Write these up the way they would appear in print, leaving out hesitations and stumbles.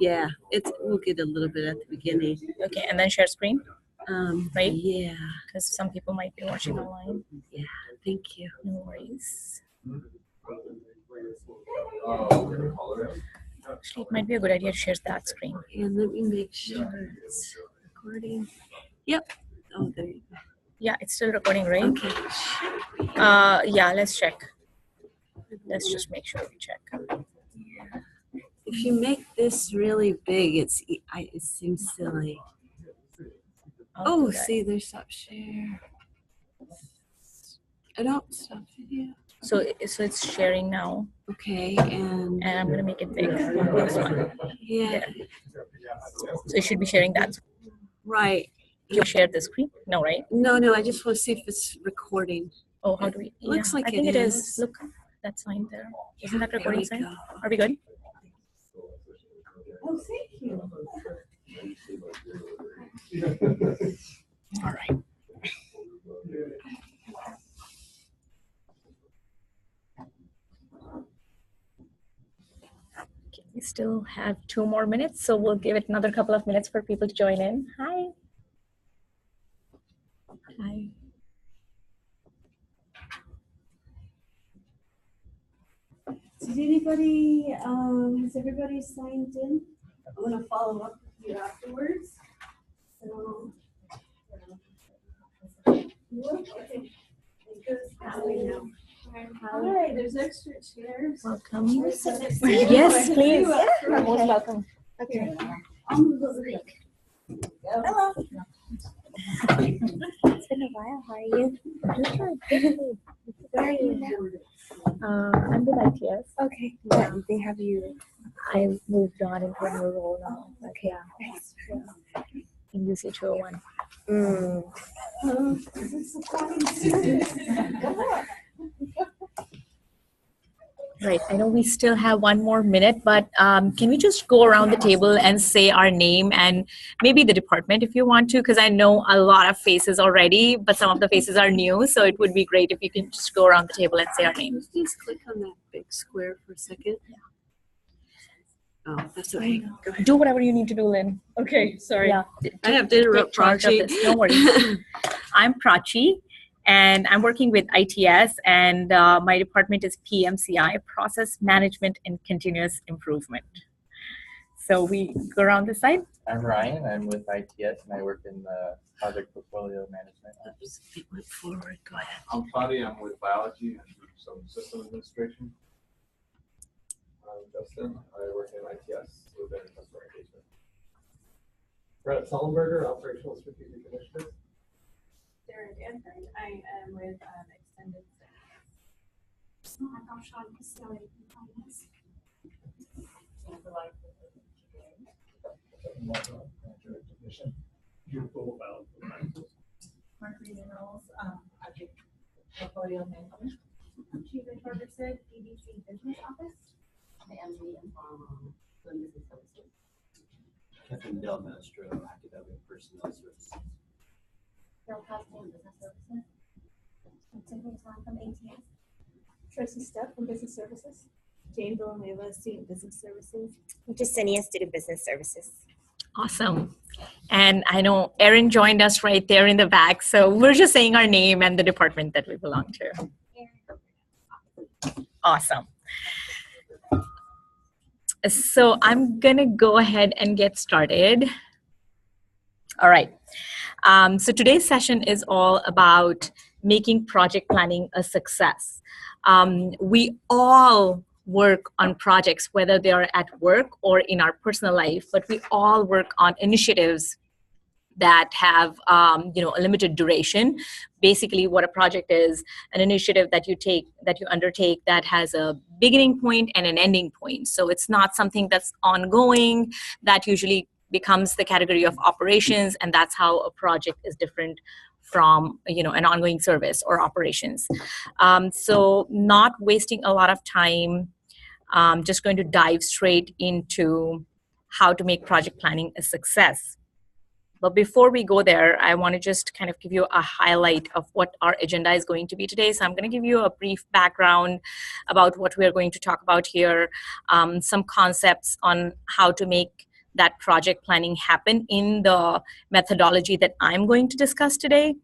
Yeah, we'll get a little bit at the beginning. Okay, and then share screen, right? Yeah. Because some people might be watching online. Yeah, thank you. No worries. Actually, it might be a good idea to share that screen. And let me make sure it's recording. Yep. Oh, there you go. Yeah, it's still recording, right? Okay. Yeah, let's check. Let's just make sure we check. If you make this really big, it seems silly. Oh, see, there's stop share. I don't stop video. So it's sharing now. Okay, and I'm gonna make it big. This one. Yeah. There. So it should be sharing that. Right. You share the screen? No, right? No, I just want to see if it's recording. Oh, how do we? Looks like I think it is. Look, that sign there. Isn't that recording sign? Are we good? Oh, thank you. All right. Okay, we still have 2 more minutes, so we'll give it another couple of minutes for people to join in. Hi. Hi. Did anybody, has everybody signed in? I'm going to follow up with you afterwards. So, Hi, there's extra chairs. Welcome. Yes, please. You're most welcome. Okay. Hello. It's been a while. How are you? Where are you now? I'm with ITS. Okay. Yeah, they have you. I moved on into a new role now. Okay. Yeah. In UC 201. Right. I know we still have 1 more minute, but can we just go around the table and say our name and maybe the department if you want to, because I know a lot of faces already, but some of the faces are new, so it would be great if you can just go around the table and say our name. Just click on that big square for a second. Oh, that's okay. Go ahead. Do whatever you need to do, Lynn. Okay, sorry. Yeah. I have to interrupt Prachi. No worries. I'm Prachi, and I'm working with ITS, and my department is PMCI, Process Management and Continuous Improvement. So we go around this side. I'm Ryan. I'm with ITS, and I work in the project portfolio management. Oops, it went forward. Go ahead. I'm Fadi. I'm with biology and some system administration. I'm Justin. I work in ITS within customer engagement. Brett Sullenberger, operational strategic initiatives. Sarah Danford. I am with extended service. I'm Sean Castelli from finance. Mercury Minerals, project portfolio management. Chief Ferguson, EDC business office. I am the business services. Kevin Del Maestro, academic personnel services. Bill Cosmo, business services. Tiffany Tom from ATS. Tracy Step from Business Services. Jane Villanueva, Student Business Services. Justinian, Student Business Services. Awesome. And I know Erin joined us right there in the back. So we're just saying our name and the department that we belong to. Awesome. So I'm going to go ahead and get started. All right. So today's session is all about making project planning a success. We all work on projects, whether they are at work or in our personal life, but we all work on initiatives that have a limited duration. Basically, what a project is, an initiative that you undertake that has a beginning point and an ending point. So it's not something that's ongoing. That usually becomes the category of operations, and that's how a project is different from an ongoing service or operations. So not wasting a lot of time, just going to dive straight into how to make project planning a success. But before we go there, I want to just kind of give you a highlight of what our agenda is going to be today. So I'm going to give you a brief background about what we are going to talk about here, some concepts on how to make that project planning happen in the methodology that I'm going to discuss today.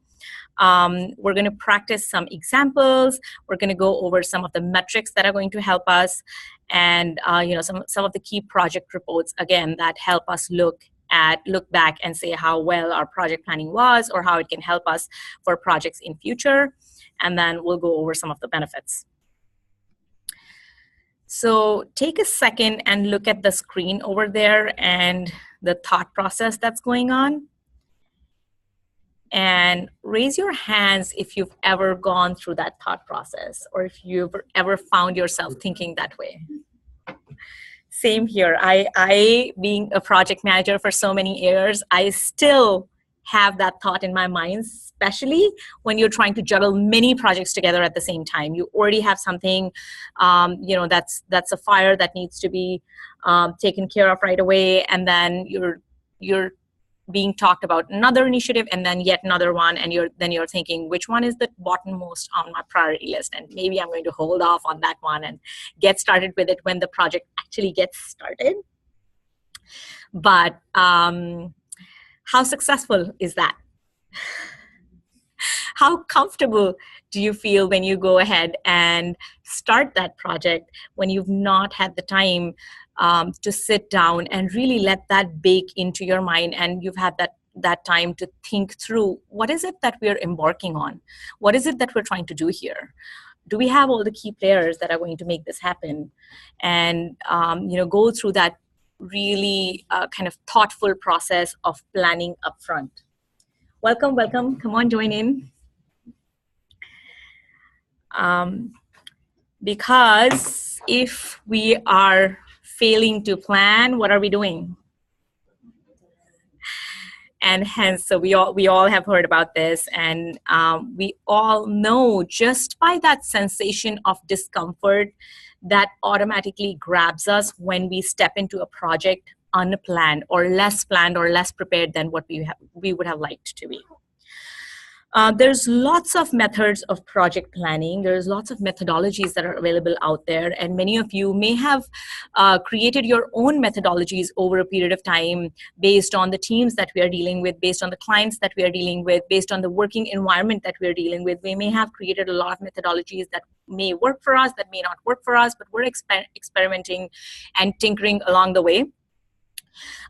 We're going to practice some examples. We're going to go over some of the metrics that are going to help us, and some of the key project reports, again, that help us look back and say how well our project planning was, or how it can help us for projects in future. And then we'll go over some of the benefits. So take a second and look at the screen over there and the thought process that's going on. And raise your hands if you've ever gone through that thought process, or if you've ever found yourself thinking that way. Same here. I being a project manager for so many years, I still have that thought in my mind, especially when you're trying to juggle many projects together at the same time. You already have something, that's a fire that needs to be taken care of right away, and then you're being talked about another initiative, and then yet another one, and you're thinking, which one is the bottommost on my priority list, and maybe I'm going to hold off on that one and get started with it when the project actually gets started. But how successful is that? How comfortable do you feel when you go ahead and start that project when you've not had the time to sit down and really let that bake into your mind, and you've had that time to think through, what is it that we're embarking on? What is it that we're trying to do here? Do we have all the key players that are going to make this happen? And go through that really kind of thoughtful process of planning upfront. Welcome. Come on, join in. Because if we are failing to plan, what are we doing? And hence, so we all have heard about this, and we all know just by that sensation of discomfort that automatically grabs us when we step into a project unplanned or less planned or less prepared than what we would have liked to be. There's lots of methods of project planning. There's lots of methodologies that are available out there, and many of you may have created your own methodologies over a period of time based on the teams that we are dealing with, based on the clients that we are dealing with, based on the working environment that we are dealing with. We may have created a lot of methodologies that may work for us, that may not work for us, but we're experimenting and tinkering along the way.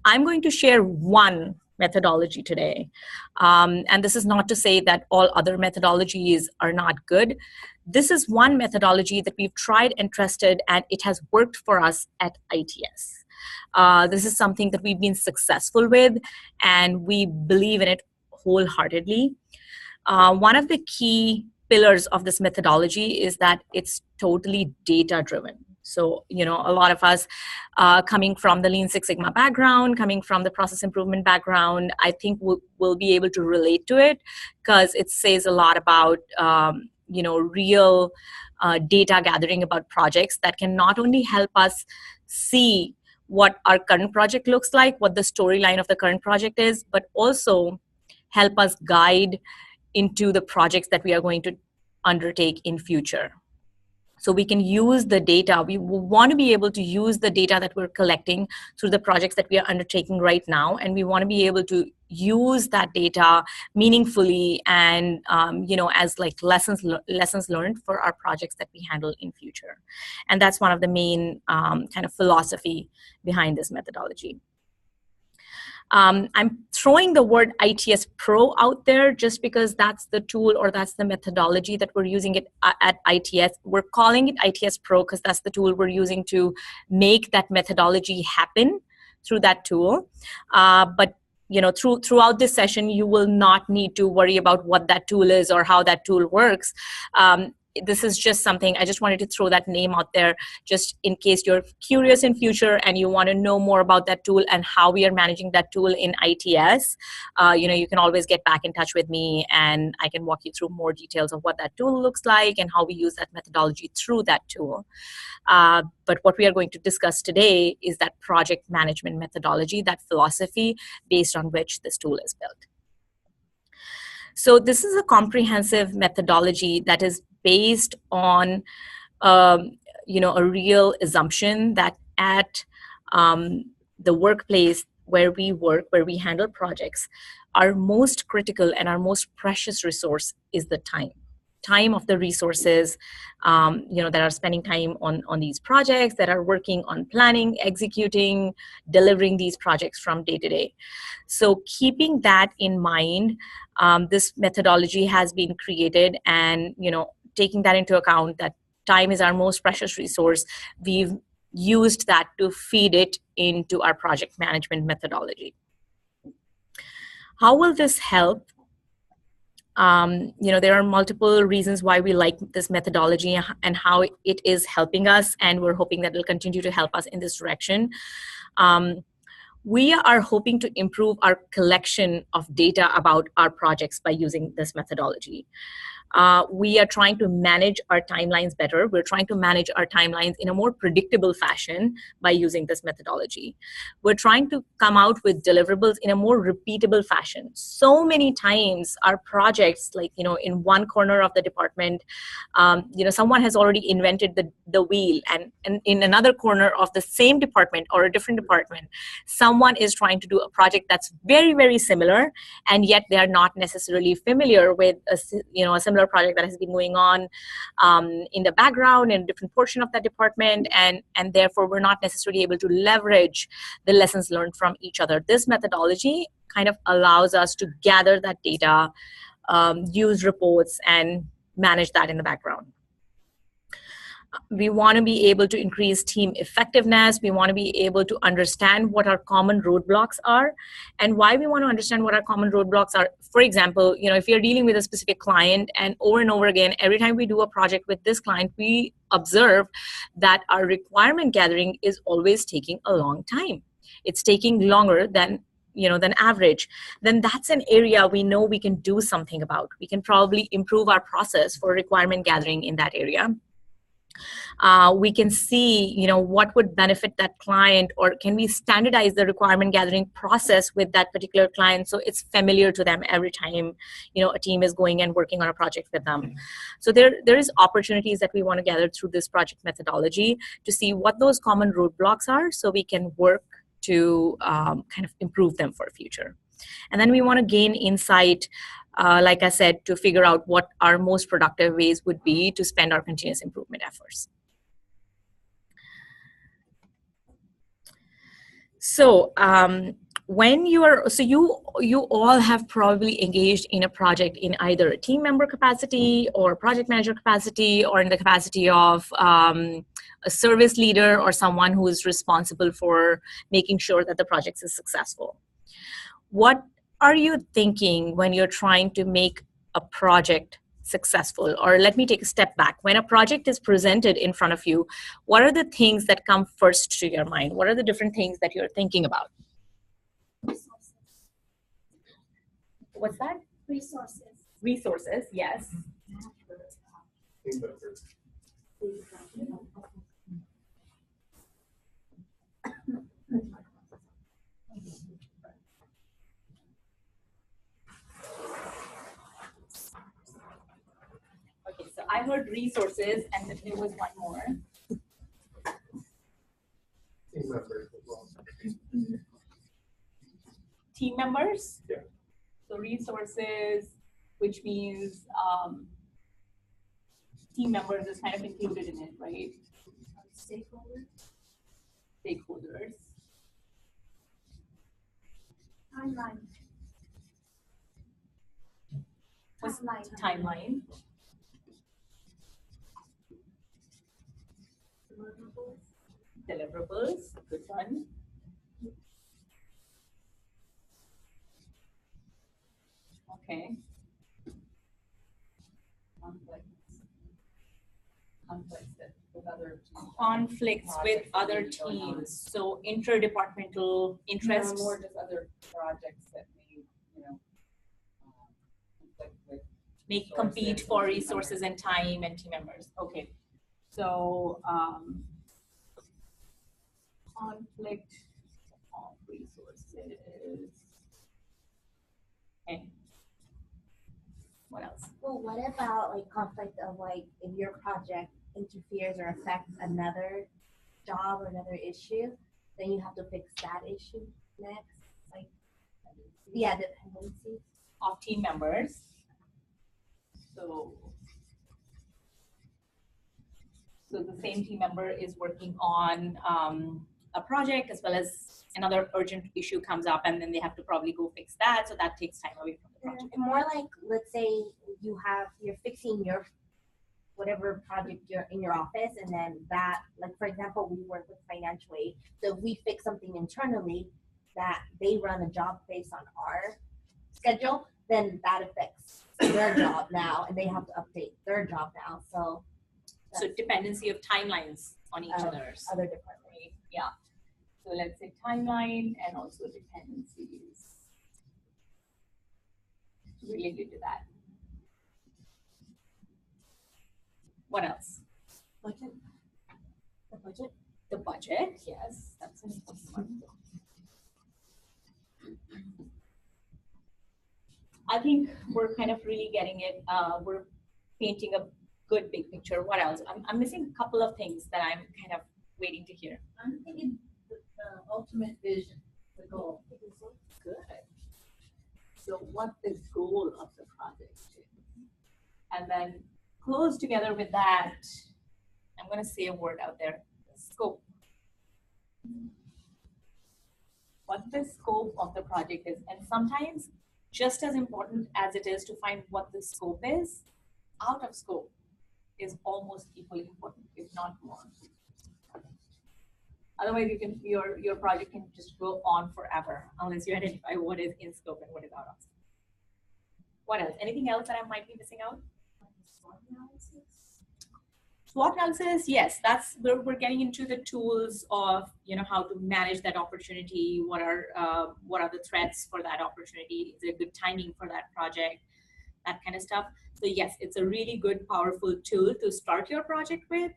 I'm going to share one methodology today. And this is not to say that all other methodologies are not good. This is one methodology that we've tried and trusted, and it has worked for us at ITS. This is something that we've been successful with, and we believe in it wholeheartedly. One of the key pillars of this methodology is that it's totally data-driven. So, a lot of us coming from the Lean Six Sigma background, coming from the process improvement background, I think we'll be able to relate to it, because it says a lot about, real data gathering about projects that can not only help us see what our current project looks like, what the storyline of the current project is, but also help us guide into the projects that we are going to undertake in future. So we can use the data. We want to be able to use the data that we're collecting through the projects that we are undertaking right now, and we want to be able to use that data meaningfully and as like lessons learned for our projects that we handle in future. And that's one of the main kind of philosophy behind this methodology. I'm throwing the word ITS Pro out there just because that's the tool or that's the methodology that we're using it at ITS. We're calling it ITS Pro because that's the tool we're using to make that methodology happen through that tool. But throughout this session, you will not need to worry about what that tool is or how that tool works. This is just something, I just wanted to throw that name out there just in case you're curious in future and you want to know more about that tool and how we are managing that tool in ITS. You can always get back in touch with me and I can walk you through more details of what that tool looks like and how we use that methodology through that tool. But what we are going to discuss today is that project management methodology, that philosophy based on which this tool is built. So this is a comprehensive methodology that is based on, a real assumption that at the workplace where we work, where we handle projects, our most critical and our most precious resource is the time of the resources, that are spending time on these projects, that are working on planning, executing, delivering these projects from day to day. So keeping that in mind, this methodology has been created, and taking that into account, that time is our most precious resource, we've used that to feed it into our project management methodology. How will this help? There are multiple reasons why we like this methodology and how it is helping us, and we're hoping that it'll continue to help us in this direction. We are hoping to improve our collection of data about our projects by using this methodology. We are trying to manage our timelines better. We're trying to manage our timelines in a more predictable fashion by using this methodology. We're trying to come out with deliverables in a more repeatable fashion. So many times our projects, in one corner of the department, someone has already invented the wheel, and in another corner of the same department or a different department, someone is trying to do a project that's very, very similar, and yet they are not necessarily familiar with a similar project that has been going on in the background in a different portion of that department, and therefore we're not necessarily able to leverage the lessons learned from each other. This methodology kind of allows us to gather that data, use reports, and manage that in the background. We want to be able to increase team effectiveness. We want to be able to understand what our common roadblocks are. And why we want to understand what our common roadblocks are, for example, if you're dealing with a specific client, and over again, every time we do a project with this client, we observe that our requirement gathering is always taking a long time. It's taking longer than average. Then that's an area we know we can do something about. We can probably improve our process for requirement gathering in that area. We can see, what would benefit that client, or can we standardize the requirement gathering process with that particular client so it's familiar to them every time, a team is going and working on a project with them. So there is opportunities that we want to gather through this project methodology to see what those common roadblocks are, so we can work to kind of improve them for the future. And then we want to gain insight, like I said, to figure out what our most productive ways would be to spend our continuous improvement efforts. So you all have probably engaged in a project in either a team member capacity or project manager capacity, or in the capacity of a service leader or someone who is responsible for making sure that the project is successful. What are you thinking when you're trying to make a project successful? Or let me take a step back. When a project is presented in front of you, what are the things that come first to your mind? What are the different things that you're thinking about? Resources. What's that? Resources. Resources, yes. Team members. Okay, so I heard resources, and then there was one more. Team members as well. Team members? Yeah. So resources, which means team members is kind of included in it, right? Stakeholders. Stakeholders. Timeline. What's Timeline. timeline? Deliverables, good one. Okay. Conflicts with other teams. So interdepartmental interests. No, more just other projects that may, conflict with Make compete for resources and time and team members. Okay. So conflict of resources. Okay. What else? Well, what about conflict of if your project interferes or affects another job or another issue? then you have to fix that issue next. Like, yeah, dependencies. Of team members. So the same team member is working on a project as well as another urgent issue comes up, and then they have to probably go fix that. So that takes time away from the project. More like, let's say you're fixing your whatever project you're in your office, and then that, like for example, we work with financial aid. So if we fix something internally that they run a job based on our schedule, then that affects their job now, and they have to update their job now. So dependency of timelines on each other's. Other departments. Right? Yeah. So let's say timeline and also dependencies related to that. What else? Budget. The budget. The budget, yes, that's an important one. I think we're kind of really getting it. We're painting a good big picture. What else? I'm missing a couple of things that I'm kind of waiting to hear. I'm thinking the ultimate vision, the goal. Good. So what the goal of the project is. And then close together with that, I'm going to say a word out there, scope. What the scope of the project is. And sometimes just as important as it is to find what the scope is, out of scope is almost equally important, if not more. Otherwise, your project can just go on forever unless you identify what is in scope and what is out of scope. What else? Anything else that I might be missing out? SWOT analysis, yes, that's where we're getting into the tools of how to manage that opportunity. What are the threats for that opportunity? Is it good timing for that project? That kind of stuff. So yes, it's a really good, powerful tool to start your project with,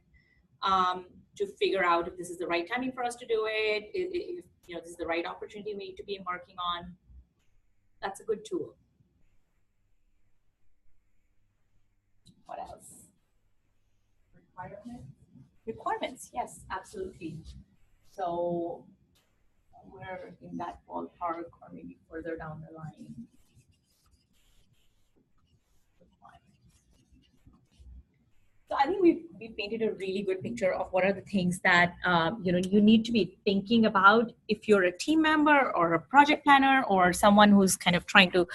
to figure out if this is the right timing for us to do it, if this is the right opportunity we need to be embarking on. That's a good tool. What else? Requirements, yes, absolutely. So we're in that ballpark or maybe further down the line. So I think we painted a really good picture of what are the things that you need to be thinking about if you're a team member or a project planner or someone who's kind of trying to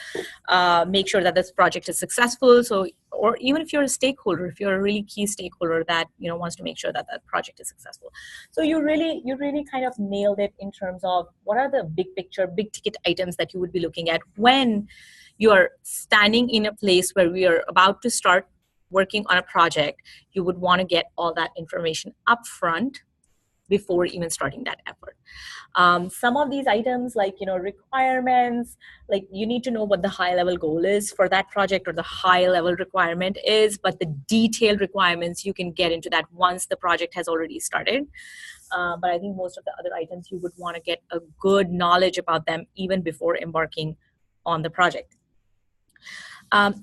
make sure that this project is successful. So, or even if you're a stakeholder, if you're a really key stakeholder that wants to make sure that that project is successful. So you really kind of nailed it in terms of what are the big picture, big ticket items that you would be looking at when you are standing in a place where we are about to start working on a project. You would want to get all that information up front before even starting that effort. Some of these items like requirements, like you need to know what the high level goal is for that project or the high level requirement is, but the detailed requirements you can get into that once the project has already started. But I think most of the other items you would want to get a good knowledge about them even before embarking on the project.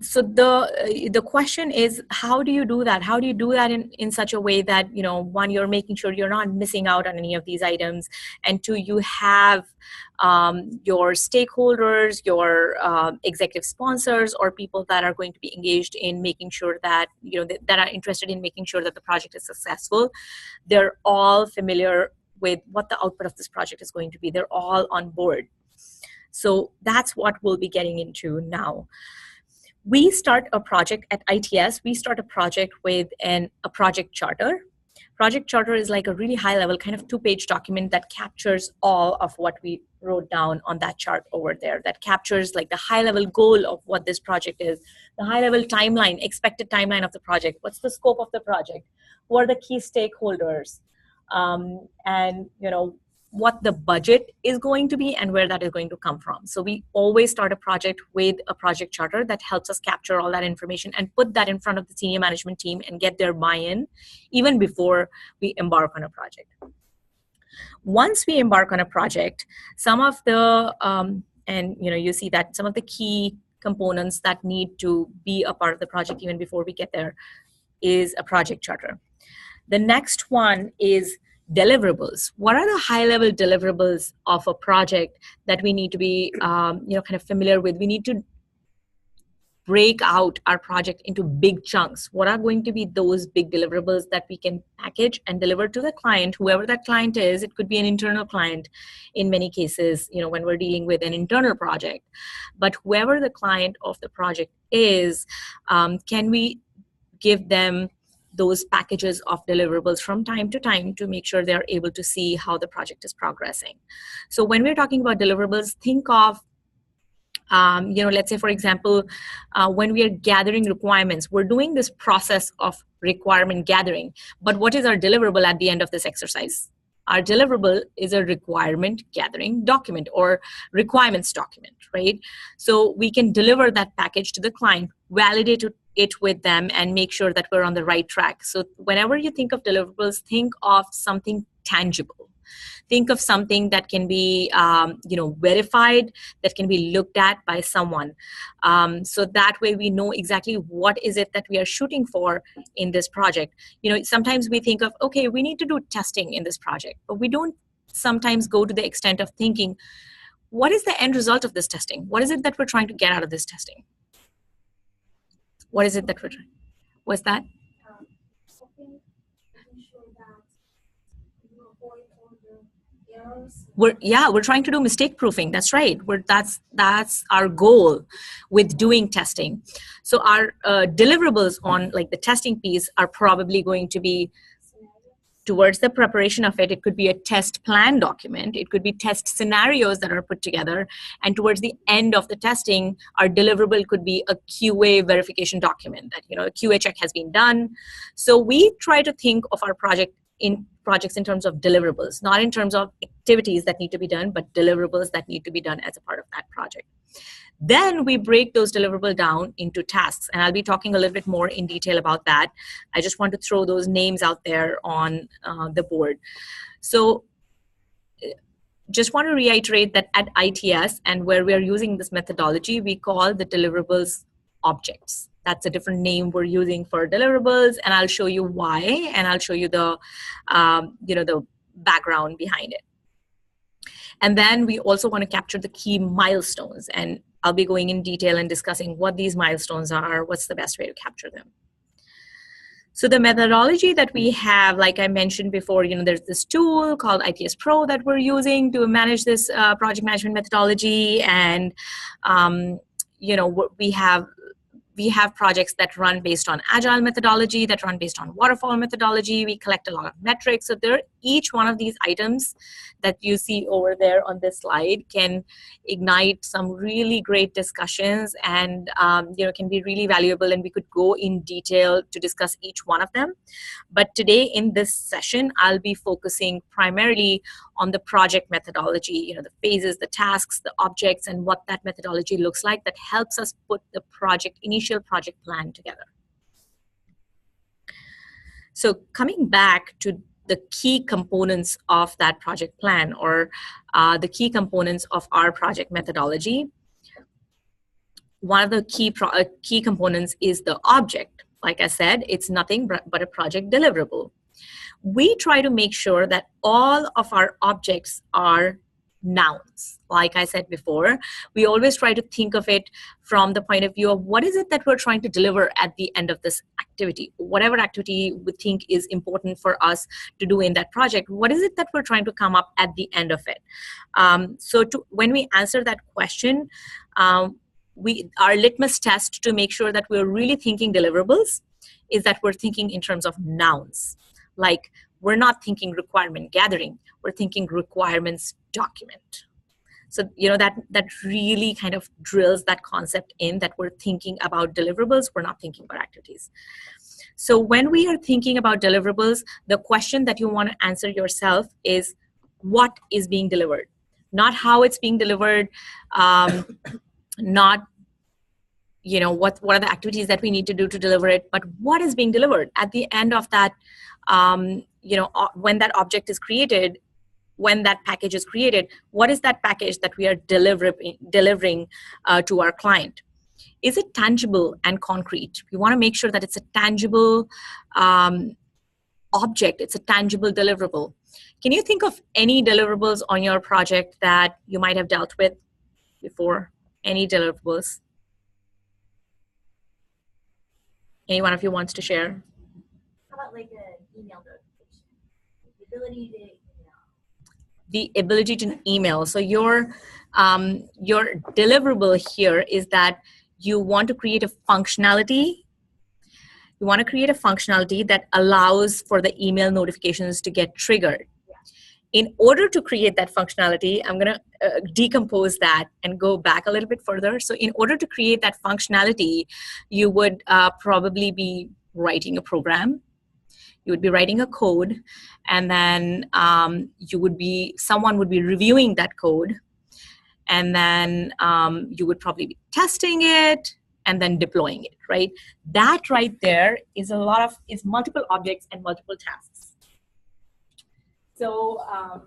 So the question is, how do you do that? How do you do that in such a way that, one, you're making sure you're not missing out on any of these items, and two, you have your stakeholders, your executive sponsors, or people that are going to be engaged in making sure that, that are interested in making sure that the project is successful. They're all familiar with what the output of this project is going to be. They're all on board. So that's what we'll be getting into now. We start a project at ITS. We start a project with a project charter. Project charter is like a really high level kind of 2-page document that captures all of what we wrote down on that chart over there. That captures like the high level goal of what this project is, the high level timeline, expected timeline of the project. What's the scope of the project? Who are the key stakeholders? And what the budget is going to be and where that is going to come from. So we always start a project with a project charter that helps us capture all that information and put that in front of the senior management team and get their buy-in even before we embark on a project. Once we embark on a project, some of the, and you see that some of the key components that need to be a part of the project even before we get there is a project charter. The next one is deliverables. What are the high-level deliverables of a project that we need to be, kind of familiar with? We need to break out our project into big chunks. What are going to be those big deliverables that we can package and deliver to the client, whoever that client is? It could be an internal client in many cases, when we're dealing with an internal project. But whoever the client of the project is, can we give them those packages of deliverables from time to time to make sure they're able to see how the project is progressing? So when we're talking about deliverables, think of let's say, for example, when we are gathering requirements, we're doing this process of requirement gathering. But what is our deliverable at the end of this exercise? Our deliverable is a requirement gathering document or requirements document, right? So we can deliver that package to the client, validate it with them, and make sure that we're on the right track. So whenever you think of deliverables, think of something tangible. Think of something that can be, verified, that can be looked at by someone. So that way we know exactly what is it that we are shooting for in this project. Sometimes we think of, okay, we need to do testing in this project, but we don't sometimes go to the extent of thinking, what is the end result of this testing? What is it that we're trying to get out of this testing? What is it that we're trying? What's that? We're trying to do mistake proofing. That's right. That's our goal with doing testing. So our deliverables on like the testing piece are probably going to be towards the preparation of it. It could be a test plan document. It could be test scenarios that are put together. And towards the end of the testing, our deliverable could be a QA verification document that, a QA check has been done. So we try to think of our projects in terms of deliverables, not in terms of activities that need to be done, but deliverables that need to be done as a part of that project. Then we break those deliverables down into tasks, and I'll be talking a little bit more in detail about that. I just want to throw those names out there on the board. So just want to reiterate that at ITS and where we are using this methodology, we call the deliverables objects. That's a different name we're using for deliverables, and I'll show you why, and I'll show you the, the background behind it. And then we also want to capture the key milestones, and I'll be going in detail and discussing what these milestones are, what's the best way to capture them. So the methodology that we have, like I mentioned before, there's this tool called ITS Pro that we're using to manage this project management methodology, and we have projects that run based on agile methodology, that run based on waterfall methodology. We collect a lot of metrics. So each one of these items that you see over there on this slide can ignite some really great discussions, and can be really valuable, and we could go in detail to discuss each one of them. But today in this session, I'll be focusing primarily on the project methodology, the phases, the tasks, the objects, and what that methodology looks like that helps us put the initial project plan together. So coming back to the key components of that project plan, or the key components of our project methodology, one of the key components is the object. Like I said, it's nothing but a project deliverable. We try to make sure that all of our objects are nouns. Like I said before, we always try to think of it from the point of view of what is it that we're trying to deliver at the end of this activity. Whatever activity we think is important for us to do in that project, what is it that we're trying to come up at the end of it? When we answer that question, our litmus test to make sure that we're really thinking deliverables is that we're thinking in terms of nouns. Like, we're not thinking requirement gathering, we're thinking requirements document. So, that really kind of drills that concept in, that we're thinking about deliverables, we're not thinking about activities. So when we are thinking about deliverables, the question that you want to answer yourself is, what is being delivered? Not how it's being delivered, not what are the activities that we need to do to deliver it, but what is being delivered at the end of that, when that object is created, when that package is created, what is that package that we are delivering to our client? Is it tangible and concrete? We want to make sure that it's a tangible object. It's a tangible deliverable. Can you think of any deliverables on your project that you might have dealt with before? Any deliverables? Any one of you wants to share? How about like an email notification? The ability to, The ability to email. So your deliverable here is that you want to create a functionality. You want to create a functionality that allows for the email notifications to get triggered. In order to create that functionality, I'm going to decompose that and go back a little bit further. So in order to create that functionality, you would probably be writing a program. You would be writing a code, and then someone would be reviewing that code, and then you would probably be testing it and then deploying it, right? That right there is multiple objects and multiple tasks. So I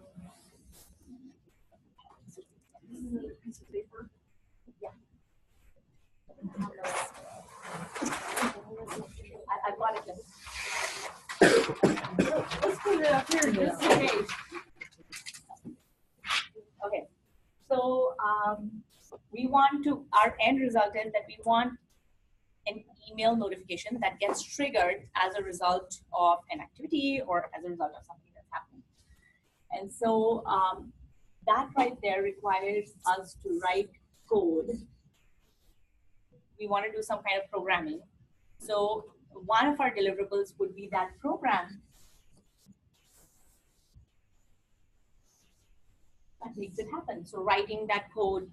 bought it. let's put it up here just in case. Okay, so we want to, our end result is that we want an email notification that gets triggered as a result of an activity or as a result of something that's happening. And so that right there requires us to write code. We want to do some kind of programming. So one of our deliverables would be that program that makes it happen. So writing that code,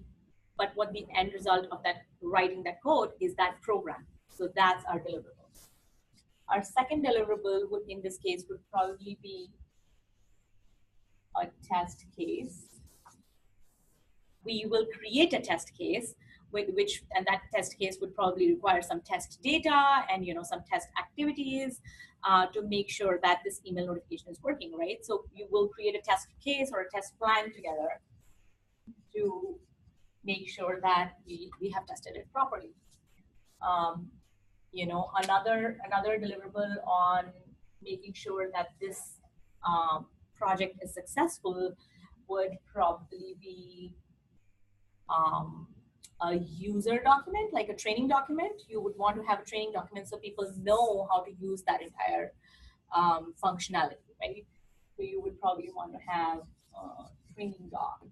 but what the end result of that writing that code is that program. So that's our deliverable. Our second deliverable would, in this case, would probably be a test case. We will create a test case and that test case would probably require some test data and some test activities to make sure that this email notification is working, right? So you will create a test case or a test plan together to make sure that we have tested it properly. Another deliverable on making sure that this project is successful would probably be a user document, like a training document. You would want to have a training document so people know how to use that entire functionality, right? So you would probably want to have a training doc.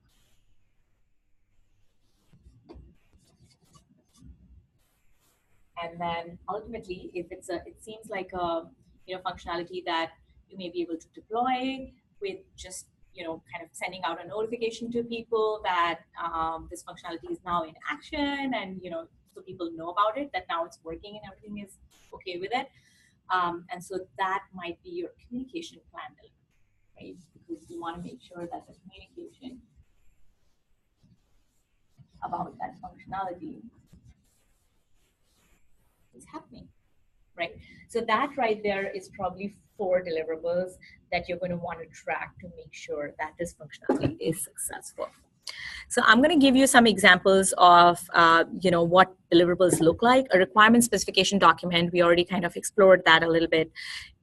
And then ultimately, if it seems like a functionality that you may be able to deploy with just kind of sending out a notification to people that this functionality is now in action, and so people know about it, that now it's working and everything is okay with it. And so that might be your communication plan, right? Because you want to make sure that the communication about that functionality is happening, right? So that right there is probably 4 deliverables that you're going to want to track to make sure that this functionality is successful. So I'm going to give you some examples of what deliverables look like. A requirement specification document, we already kind of explored that a little bit,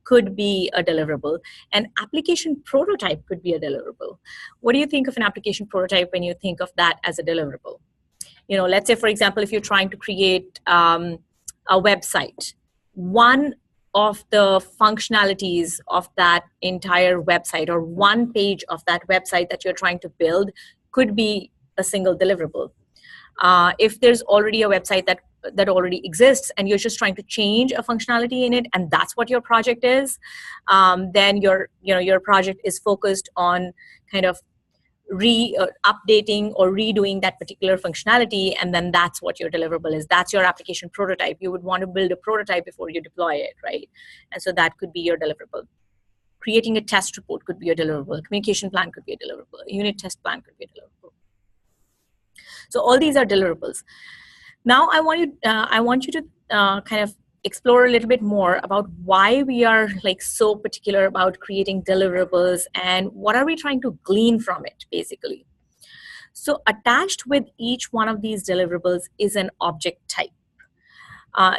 could be a deliverable. An application prototype could be a deliverable. What do you think of an application prototype when you think of that as a deliverable? Let's say, for example, if you're trying to create a website, one of the functionalities of that entire website or one page of that website that you're trying to build could be a single deliverable. If there's already a website that already exists and you're just trying to change a functionality in it, and that's what your project is, then your project is focused on kind of updating or redoing that particular functionality, and then that's what your deliverable is. That's your application prototype. You would want to build a prototype before you deploy it, right? And so that could be your deliverable. Creating a test report could be a deliverable. A communication plan could be a deliverable. A unit test plan could be a deliverable. So all these are deliverables. Now I want you to kind of explore a little bit more about why we are so particular about creating deliverables and what are we trying to glean from it, basically. So attached with each one of these deliverables is an object type.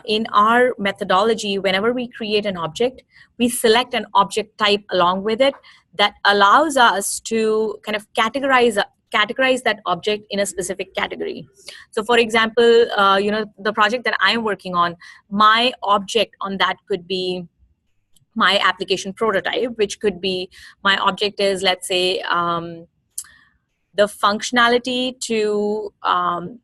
in our methodology, whenever we create an object, we select an object type along with it that allows us to kind of categorize that object in a specific category. So for example, the project that I'm working on, my object on that could be my application prototype, which could be, my object is, let's say, the functionality to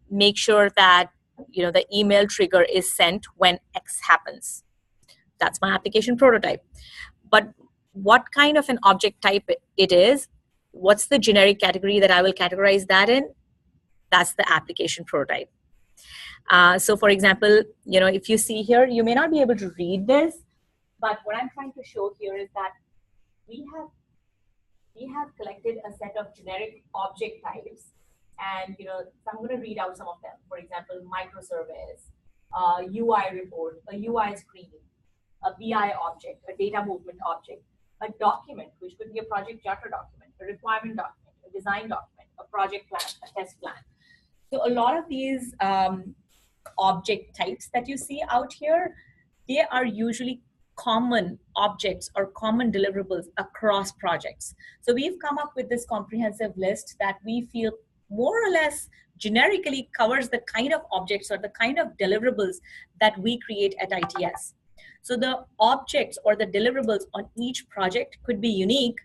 make sure that the email trigger is sent when X happens. That's my application prototype. But what kind of an object type it is, what's the generic category that I will categorize that in? That's the application prototype. So for example, if you see here, you may not be able to read this, but what I'm trying to show here is that we have collected a set of generic object types, and so I'm going to read out some of them. For example, microservice, UI report, a UI screen, a BI object, a data movement object, a document, which could be a project charter document, a requirement document, a design document, a project plan, a test plan. So a lot of these object types that you see out here, they are usually common objects or common deliverables across projects. So we've come up with this comprehensive list that we feel more or less generically covers the kind of objects or the kind of deliverables that we create at ITS. So the objects or the deliverables on each project could be unique,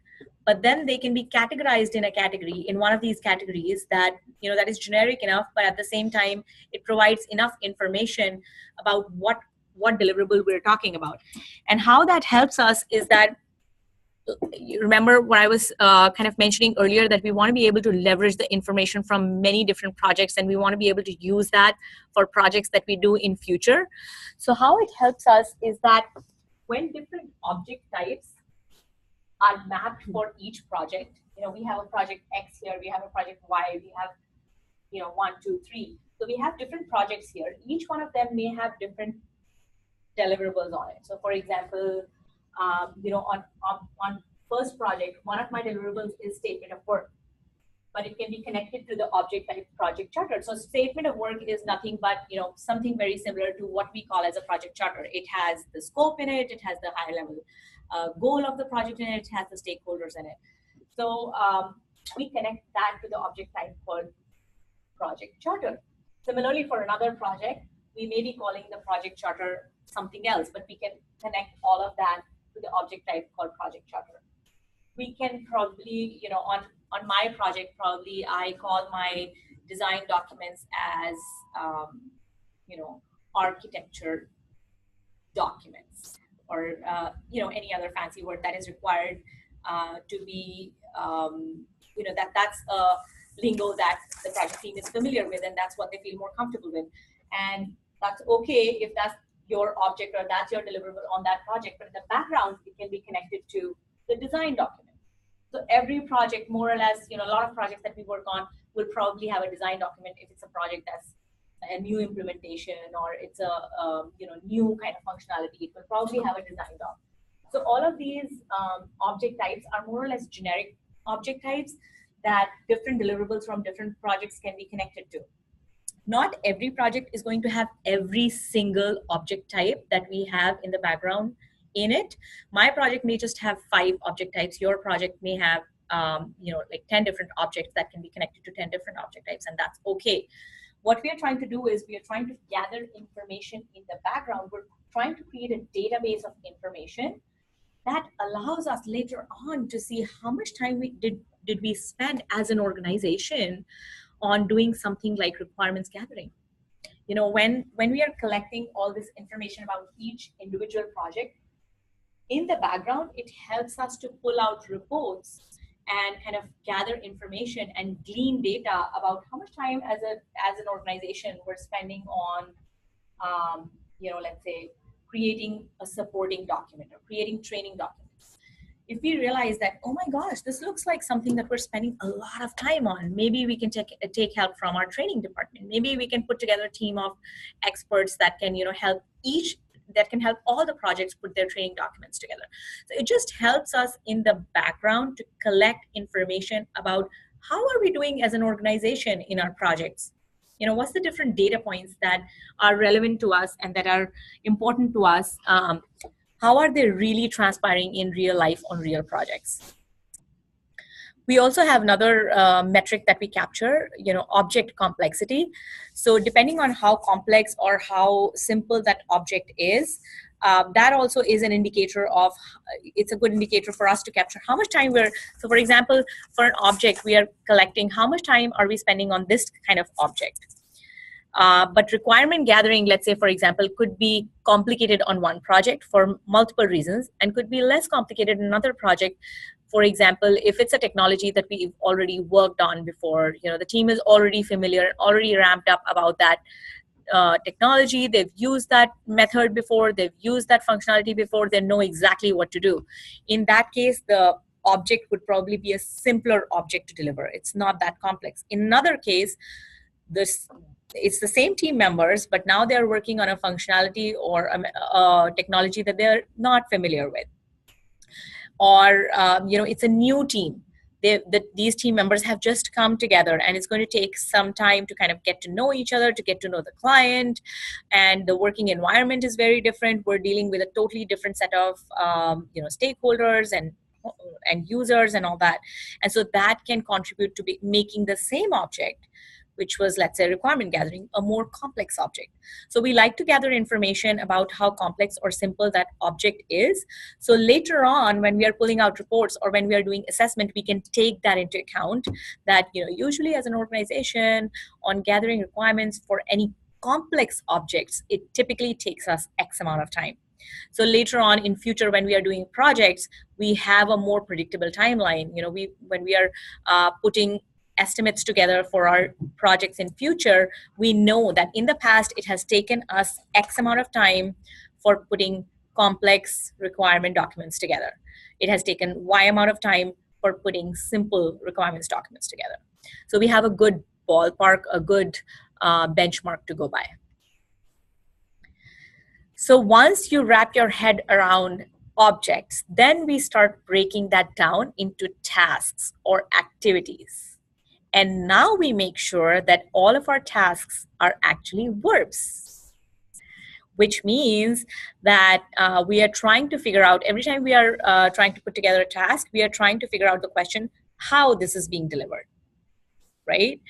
but then they can be categorized in a category, in one of these categories that that is generic enough, but at the same time it provides enough information about what deliverable we're talking about. And how that helps us is that, you remember what I was kind of mentioning earlier, that we want to be able to leverage the information from many different projects, and we want to be able to use that for projects that we do in future. So how it helps us is that when different object types are mapped for each project, we have a project X here, we have a project Y, we have 1, 2, 3. So we have different projects here. Each one of them may have different deliverables on it. So for example, on first project, one of my deliverables is statement of work, but it can be connected to the object type project charter. So statement of work is nothing but something very similar to what we call as a project charter. It has the scope in it, it has the high level goal of the project in it, it has the stakeholders in it. So we connect that to the object type called project charter. Similarly, for another project, we may be calling the project charter something else, but we can connect all of that to the object type called project charter. We can probably, on my project, probably I call my design documents as, architecture documents, or, any other fancy word that is required to be, that's a lingo that the project team is familiar with, and that's what they feel more comfortable with. And that's okay if that's your object or that's your deliverable on that project, but in the background, it can be connected to the design document. So every project, more or less, a lot of projects that we work on will probably have a design document if it's a project that's a new implementation or it's a new kind of functionality. It will probably have a design doc. So all of these object types are more or less generic object types that different deliverables from different projects can be connected to. Not every project is going to have every single object type that we have in the background in it. My project may just have 5 object types. Your project may have, like 10 different objects that can be connected to 10 different object types, and that's okay. What we are trying to do is we are trying to gather information in the background. We're trying to create a database of information that allows us later on to see how much time did we spend as an organization on doing something like requirements gathering. When we are collecting all this information about each individual project, in the background, it helps us to pull out reports and kind of gather information and glean data about how much time as an organization we're spending on, let's say, creating a supporting document or creating training documents. If we realize that, oh my gosh, this looks like something that we're spending a lot of time on, maybe we can take help from our training department. Maybe we can put together a team of experts that can, help all the projects put their training documents together. So it just helps us in the background to collect information about how are we doing as an organization in our projects. what's the different data points that are relevant to us and that are important to us? How are they really transpiring in real life on real projects? We also have another metric that we capture, object complexity. So depending on how complex or how simple that object is, that also is an indicator of, it's a good indicator for us to capture how much time so for example, for an object, we are collecting how much time are we spending on this kind of object. But requirement gathering, let's say, for example, could be complicated on one project for multiple reasons and could be less complicated in another project. For example, if it's a technology that we've already worked on before, the team is already familiar, already ramped up about that technology, they've used that method before, they've used that functionality before, they know exactly what to do. In that case, the object would probably be a simpler object to deliver. It's not that complex. In another case, it's the same team members, but now they're working on a functionality or a technology that they're not familiar with. Or, it's a new team. These team members have just come together, and it's going to take some time to kind of get to know each other, to get to know the client, and the working environment is very different. We're dealing with a totally different set of, stakeholders and users and all that. And so that can contribute to making the same object, which was, let's say, requirement gathering, a more complex object. So we like to gather information about how complex or simple that object is. So later on, when we are pulling out reports or when we are doing assessment, we can take that into account that, usually as an organization on gathering requirements for any complex objects, it typically takes us X amount of time. So later on in future, when we are doing projects, we have a more predictable timeline. When we are putting estimates together for our projects in future, we know that in the past it has taken us X amount of time for putting complex requirement documents together. It has taken Y amount of time for putting simple requirements documents together. So we have a good ballpark, a good benchmark to go by. So once you wrap your head around objects, then we start breaking that down into tasks or activities. And now we make sure that all of our tasks are actually verbs, which means that we are trying to figure out, every time we are trying to put together a task, we are trying to figure out the question, how this is being delivered, right?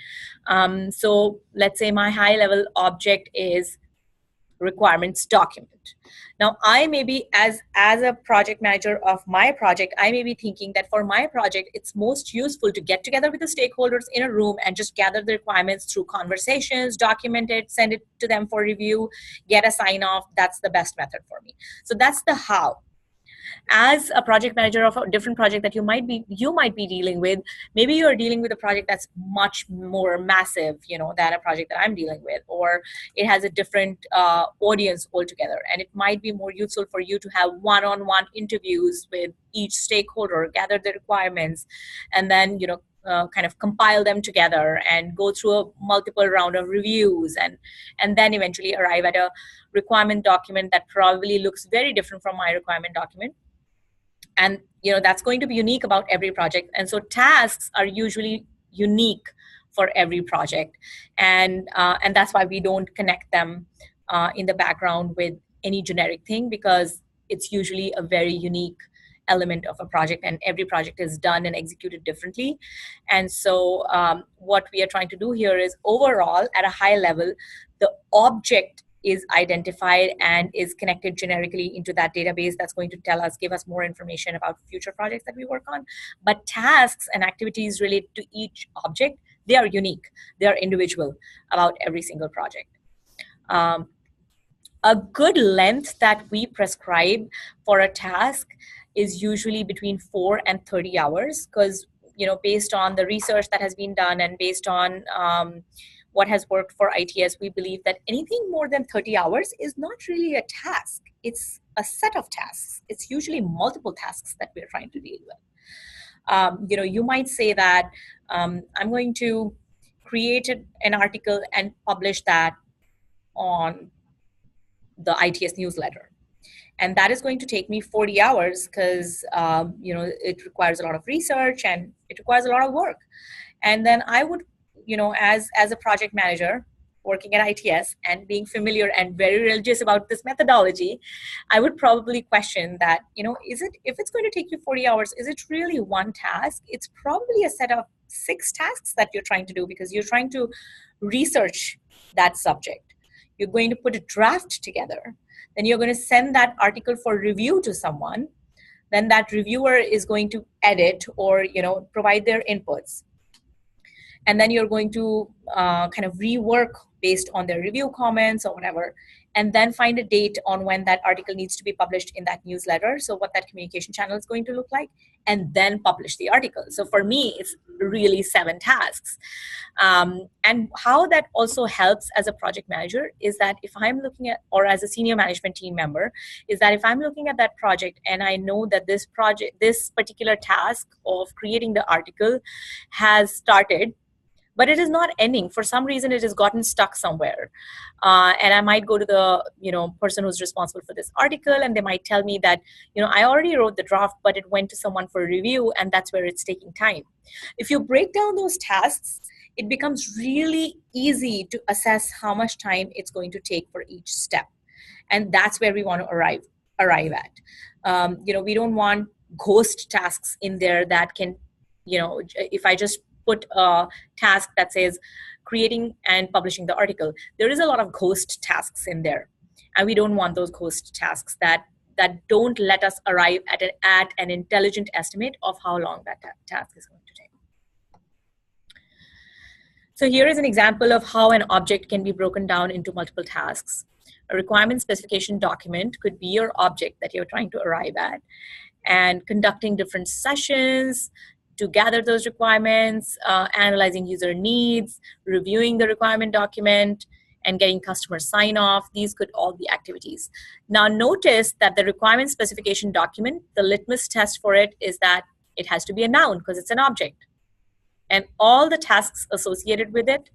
So let's say my high-level object is requirements document. Now, I may be, as a project manager of my project, I may be thinking that for my project, it's most useful to get together with the stakeholders in a room and just gather the requirements through conversations, document it, send it to them for review, get a sign off. That's the best method for me. So that's the how. As a project manager of a different project that you might be dealing with, maybe you're dealing with a project that's much more massive, than a project that I'm dealing with, or it has a different audience altogether. And it might be more useful for you to have one-on-one interviews with each stakeholder, gather the requirements, and then, kind of compile them together and go through a multiple round of reviews and then eventually arrive at a requirement document that probably looks very different from my requirement document. And that's going to be unique about every project. And so tasks are usually unique for every project. And that's why we don't connect them in the background with any generic thing, because it's usually a very unique element of a project, and every project is done and executed differently. And so what we are trying to do here is, overall, at a high level, the object is identified and is connected generically into that database. That's going to give us more information about future projects that we work on. But tasks and activities related to each object, they are unique. They are individual about every single project. A good length that we prescribe for a task is usually between 4 and 30 hours, because, based on the research that has been done and based on what has worked for ITS, we believe that anything more than 30 hours is not really a task. It's a set of tasks. It's usually multiple tasks that we're trying to deal with. You might say that I'm going to create an article and publish that on the ITS newsletter. And that is going to take me 40 hours because, it requires a lot of research and it requires a lot of work. And then I would, as a project manager, working at ITS and being familiar and very religious about this methodology, I would probably question that, if it's going to take you 40 hours, is it really one task? It's probably a set of 6 tasks that you're trying to do, because you're trying to research that subject. You're going to put a draft together. Then you're going to send that article for review to someone. Then that reviewer is going to edit or, provide their inputs. And then you're going to kind of rework based on their review comments or whatever, and then find a date on when that article needs to be published in that newsletter. So what that communication channel is going to look like, and then publish the article. So for me, it's really 7 tasks. And how that also helps as a project manager is that if I'm looking at, or as a senior management team member, is that if I'm looking at that project and I know that this particular task of creating the article has started, but it is not ending. For some reason, it has gotten stuck somewhere. And I might go to the person who's responsible for this article, and they might tell me that, I already wrote the draft, but it went to someone for review, and that's where it's taking time. If you break down those tasks, it becomes really easy to assess how much time it's going to take for each step. And that's where we want to arrive at. We don't want ghost tasks in there that can, if I just put a task that says creating and publishing the article, there is a lot of ghost tasks in there, and we don't want those ghost tasks that don't let us arrive at an intelligent estimate of how long that task is going to take. So here is an example of how an object can be broken down into multiple tasks. A requirement specification document could be your object that you're trying to arrive at, and conducting different sessions to gather those requirements, analyzing user needs, reviewing the requirement document, and getting customer sign-off. These could all be activities. Now notice that the requirement specification document, the litmus test for it is that it has to be a noun because it's an object. And all the tasks associated with it,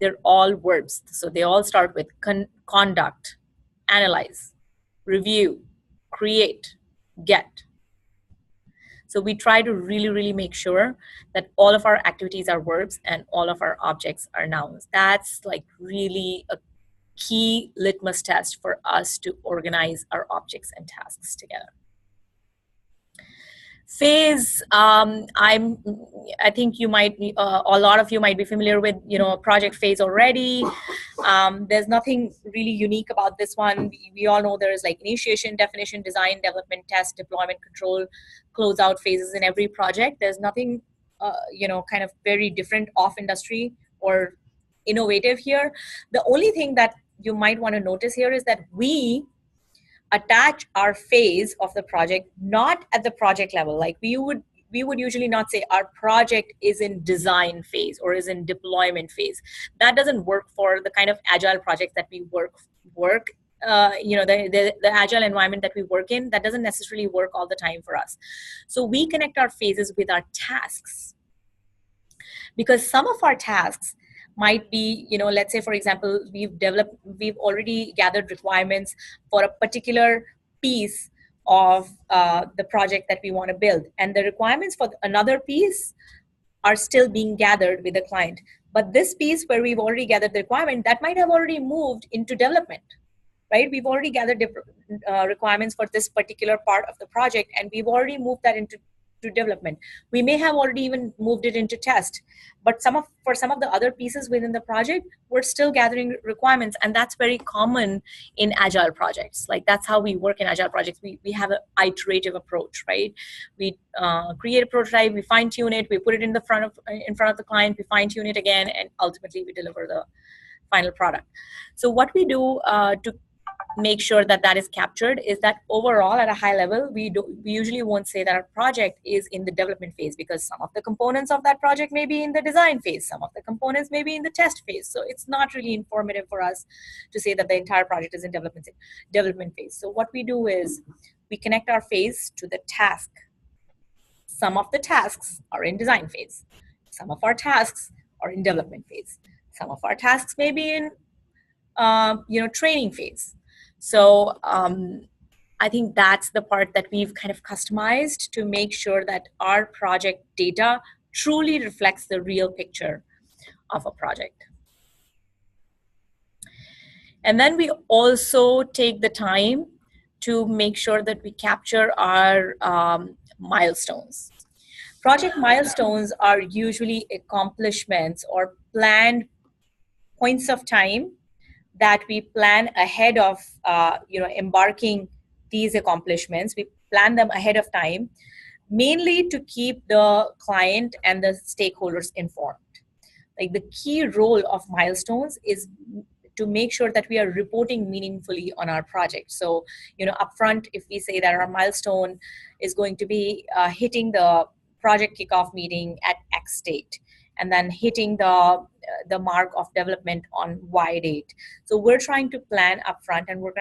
they're all verbs. So they all start with conduct, analyze, review, create, get. So we try to really, really make sure that all of our activities are verbs and all of our objects are nouns. That's like really a key litmus test for us to organize our objects and tasks together. Phase, I think you might, a lot of you might be familiar with, project phase already. There's nothing really unique about this one. We all know there is like initiation, definition, design, development, test, deployment, control, closeout phases in every project. There's nothing, kind of very different off industry or innovative here. The only thing that you might want to notice here is that we attach our phase of the project not at the project level. Like we would usually not say our project is in design phase or is in deployment phase. That doesn't work for the kind of agile projects that we work the agile environment that we work in. That doesn't necessarily work all the time for us. So we connect our phases with our tasks, because some of our tasks might be, let's say, for example, we've already gathered requirements for a particular piece of the project that we want to build. And the requirements for another piece are still being gathered with the client. But this piece where we've already gathered the requirement, that might have already moved into development, right? We've already gathered different requirements for this particular part of the project, and we've already moved that into development. We may have already even moved it into test, but for some of the other pieces within the project, we're still gathering requirements, and that's very common in agile projects. Like that's how we work in agile projects. We have an iterative approach, right? We create a prototype, we fine tune it, we put it in front of the client, we fine tune it again, and ultimately we deliver the final product. So what we do to make sure that that is captured is that overall at a high level, we usually won't say that our project is in the development phase, because some of the components of that project may be in the design phase, some of the components may be in the test phase. So it's not really informative for us to say that the entire project is in development phase. So what we do is we connect our phase to the task. Some of the tasks are in design phase. Some of our tasks are in development phase. Some of our tasks may be in training phase. So I think that's the part that we've kind of customized to make sure that our project data truly reflects the real picture of a project. And then we also take the time to make sure that we capture our milestones. Project milestones are usually accomplishments or planned points of time that we plan ahead of embarking these accomplishments. We plan them ahead of time, mainly to keep the client and the stakeholders informed. Like the key role of milestones is to make sure that we are reporting meaningfully on our project. So, upfront, if we say that our milestone is going to be hitting the project kickoff meeting at X date, and then hitting the mark of development on Y date. So we're trying to plan upfront, and we're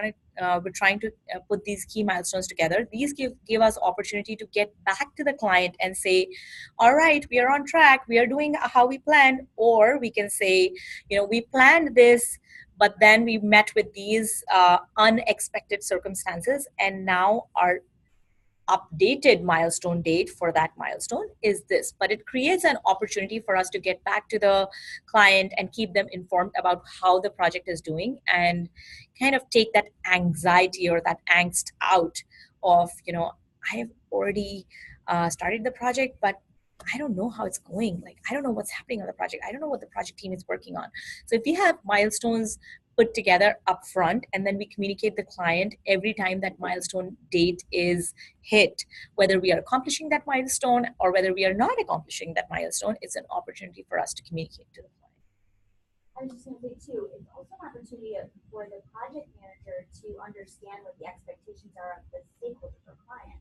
trying to put these key milestones together. These give us opportunity to get back to the client and say, all right, we are on track, we are doing how we planned. Or we can say, we planned this, but then we met with these unexpected circumstances, and now our updated milestone date for that milestone is this. But it creates an opportunity for us to get back to the client and keep them informed about how the project is doing, and kind of take that anxiety or that angst out of, I have already started the project, but I don't know how it's going. Like, I don't know what's happening on the project. I don't know what the project team is working on. So if we have milestones put together upfront, and then we communicate the client every time that milestone date is hit, whether we are accomplishing that milestone or whether we are not accomplishing that milestone, it's an opportunity for us to communicate to the client. I was just going to say too, it's also an opportunity for the project manager to understand what the expectations are of the stakeholder or client,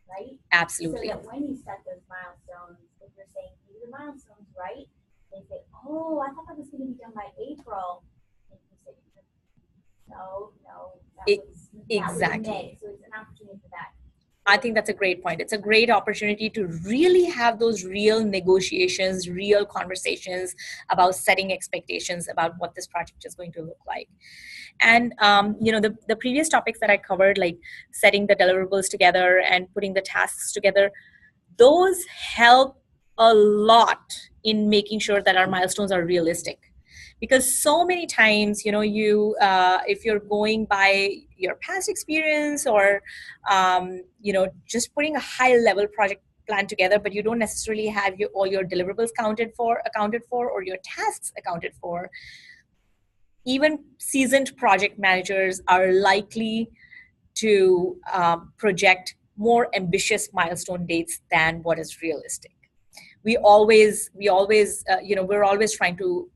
right? Absolutely. So that when you set those milestones, if you're saying these are milestones, right? They say, oh, I thought that was going to be done by April. No, exactly. So it's an opportunity for that. I think that's a great point. It's a great opportunity to really have those real negotiations, real conversations about setting expectations about what this project is going to look like. And, the previous topics that I covered, like setting the deliverables together and putting the tasks together, those help a lot in making sure that our milestones are realistic. Because so many times, if you're going by your past experience or, just putting a high level project plan together, but you don't necessarily have all your deliverables accounted for, or your tasks accounted for, even seasoned project managers are likely to project more ambitious milestone dates than what is realistic. We're always trying to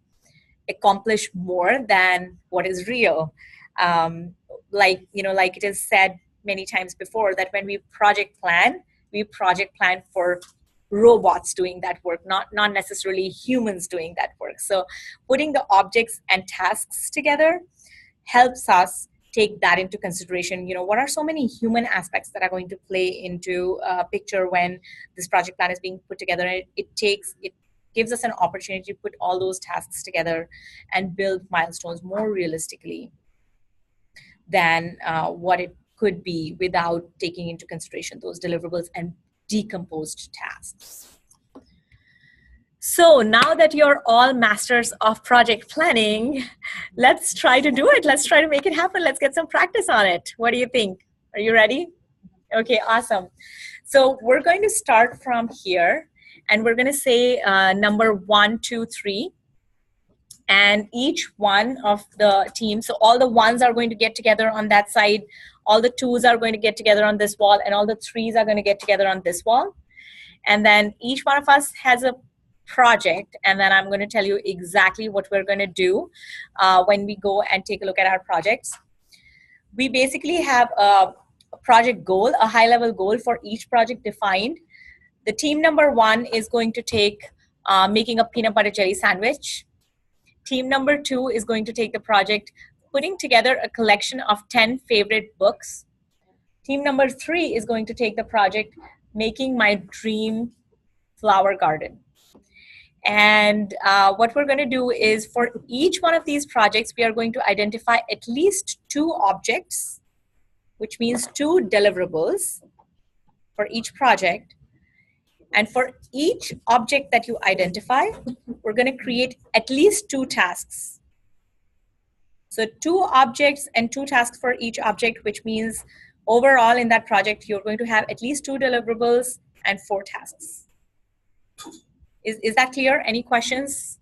accomplish more than what is real. Like it is said many times before, that when we project plan for robots doing that work, not necessarily humans doing that work. So putting the objects and tasks together helps us take that into consideration. What are so many human aspects that are going to play into a picture when this project plan is being put together? It gives us an opportunity to put all those tasks together and build milestones more realistically than what it could be without taking into consideration those deliverables and decomposed tasks. So now that you're all masters of project planning, let's try to do it. Let's try to make it happen. Let's get some practice on it. What do you think? Are you ready? Okay, awesome. So we're going to start from here, and we're going to say number 1, 2, 3. And each one of the teams, so all the ones are going to get together on that side, all the twos are going to get together on this wall, and all the threes are going to get together on this wall. And then each one of us has a project, and then I'm going to tell you exactly what we're going to do when we go and take a look at our projects. We basically have a project goal, a high-level goal for each project defined. The team number 1 is going to take making a peanut butter jelly sandwich. Team number 2 is going to take the project putting together a collection of 10 favorite books. Team number 3 is going to take the project making my dream flower garden. And what we're going to do is, for each one of these projects, we are going to identify at least 2 objects, which means 2 deliverables for each project. And for each object that you identify, we're going to create at least 2 tasks. So 2 objects and 2 tasks for each object, which means overall in that project, you're going to have at least 2 deliverables and 4 tasks. Is that clear? Any questions?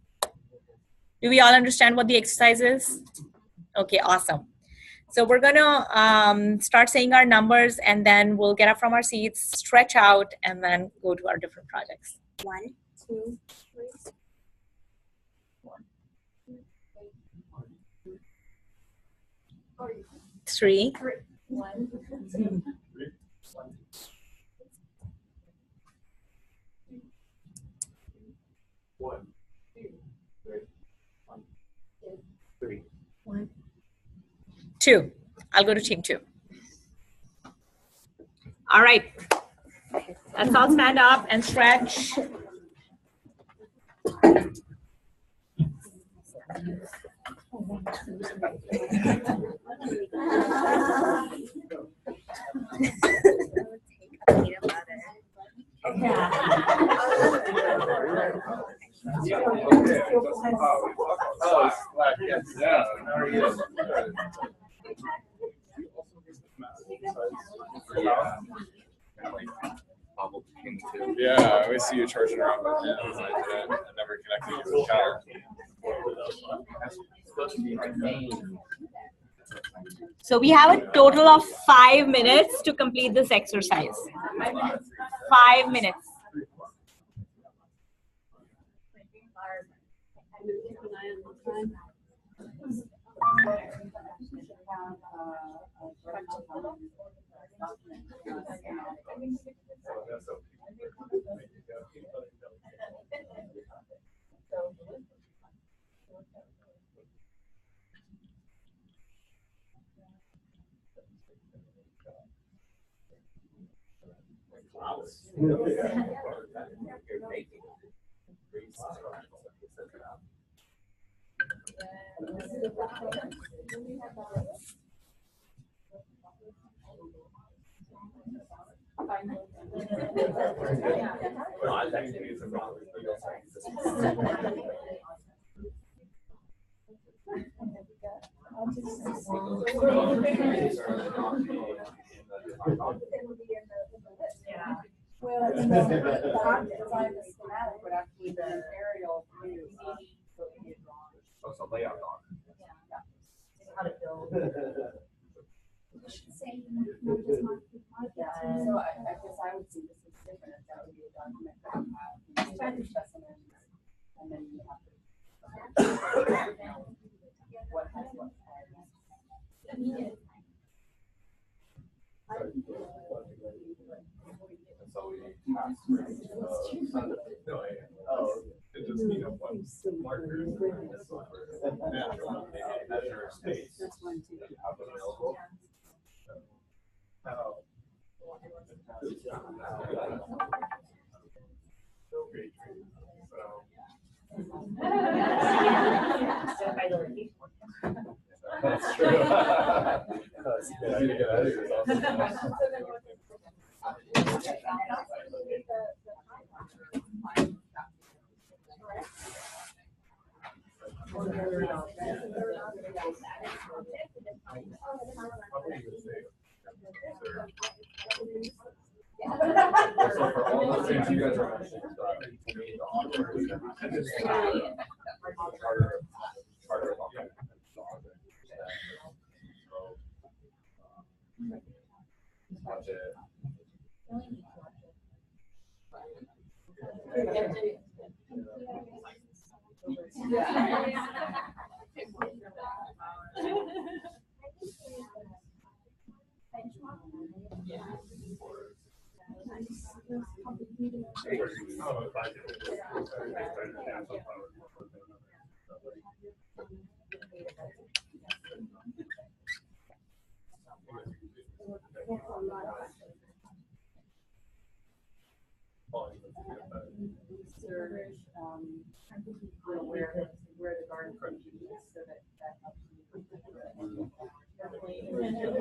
Do we all understand what the exercise is? Okay, awesome. So we're gonna start saying our numbers, and then we'll get up from our seats, stretch out, and then go to our different projects. 1, 2, 3. 1, 1, 2, 3, 1, 2, 3. 2. I'll go to team 2. All right. Let's all stand up and stretch. Yeah, how are you? Yeah, I always see you charging around, but I never connected you with Cal. So we have a total of 5 minutes to complete this exercise. 5 minutes. Well, in the object design, the schematic would actually be an aerial view. Oh, so layout on. How to build. Say, not just my, so I guess I would see this as different, if that would be a document that would have specimens, and then you have to. What has what. So we need oh, it just need what markers measure space that you have available. That's true. That's good. I need to get out of here. So for all the things you guys are mentioning, Where the garden is, so that helps you.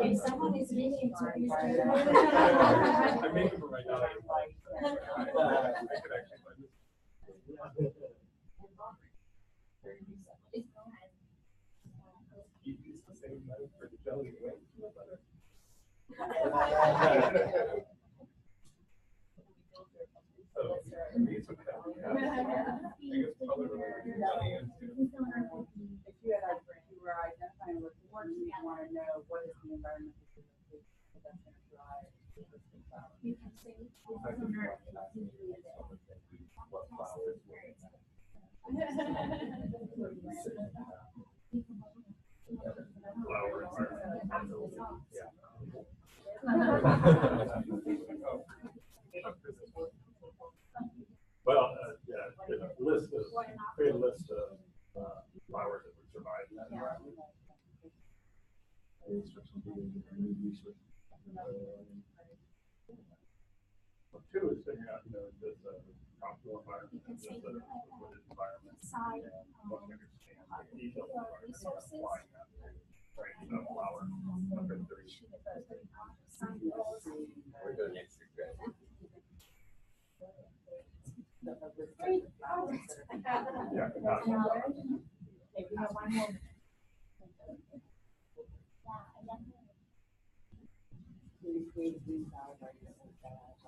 If someone is reading to you. I'm making for right now. If you had like, you were identifying with one, you want to know what is the environment that's going to drive this flower. You can see. Well, yeah, create a list of flowers that would survive that environment. Two is figuring out, does the tropical environment, does the wooded environment, and what understand the details of the environment, applying that to create a flower. Number three. We're doing extra credit. Yeah, If you have one more.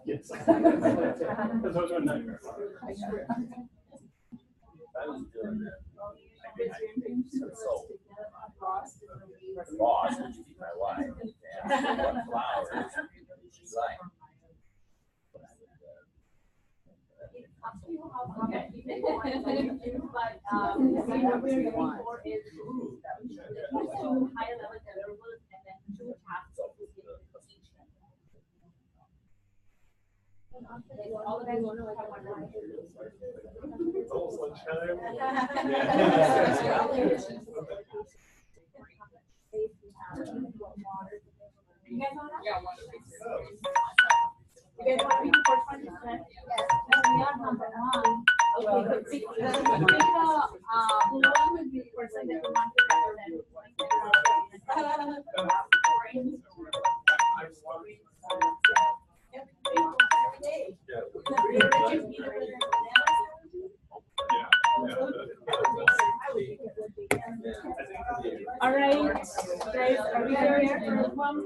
yes. Because those are nightmares. I was doing that. So, boss, would you be my wife? And what flowers she's like? Okay. But what we're looking for is two high level deliverables and then two tasks within each. All of them have one. Almost lunchtime. You guys want that? Yeah, You guys want to read the first one? Yes. We have number one. Okay, so pick the person that you want to represent. All right, guys, are we here for this one?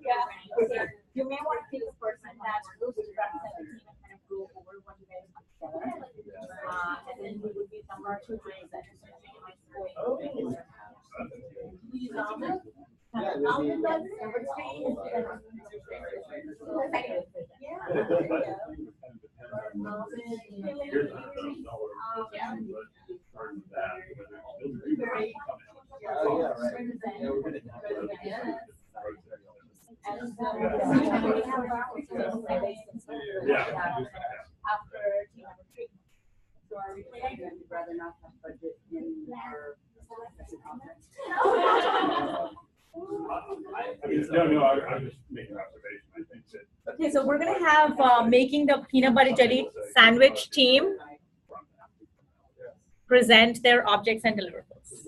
Yeah. Okay. You may want to pick a person that will represent the team and kind of go over what you guys put together. And then we would be number two present. So are we saying that we'd rather not have budget in our I'm just making an observation. I think that. Okay, so we're gonna have making the peanut butter jelly sandwich team present their objects and deliverables.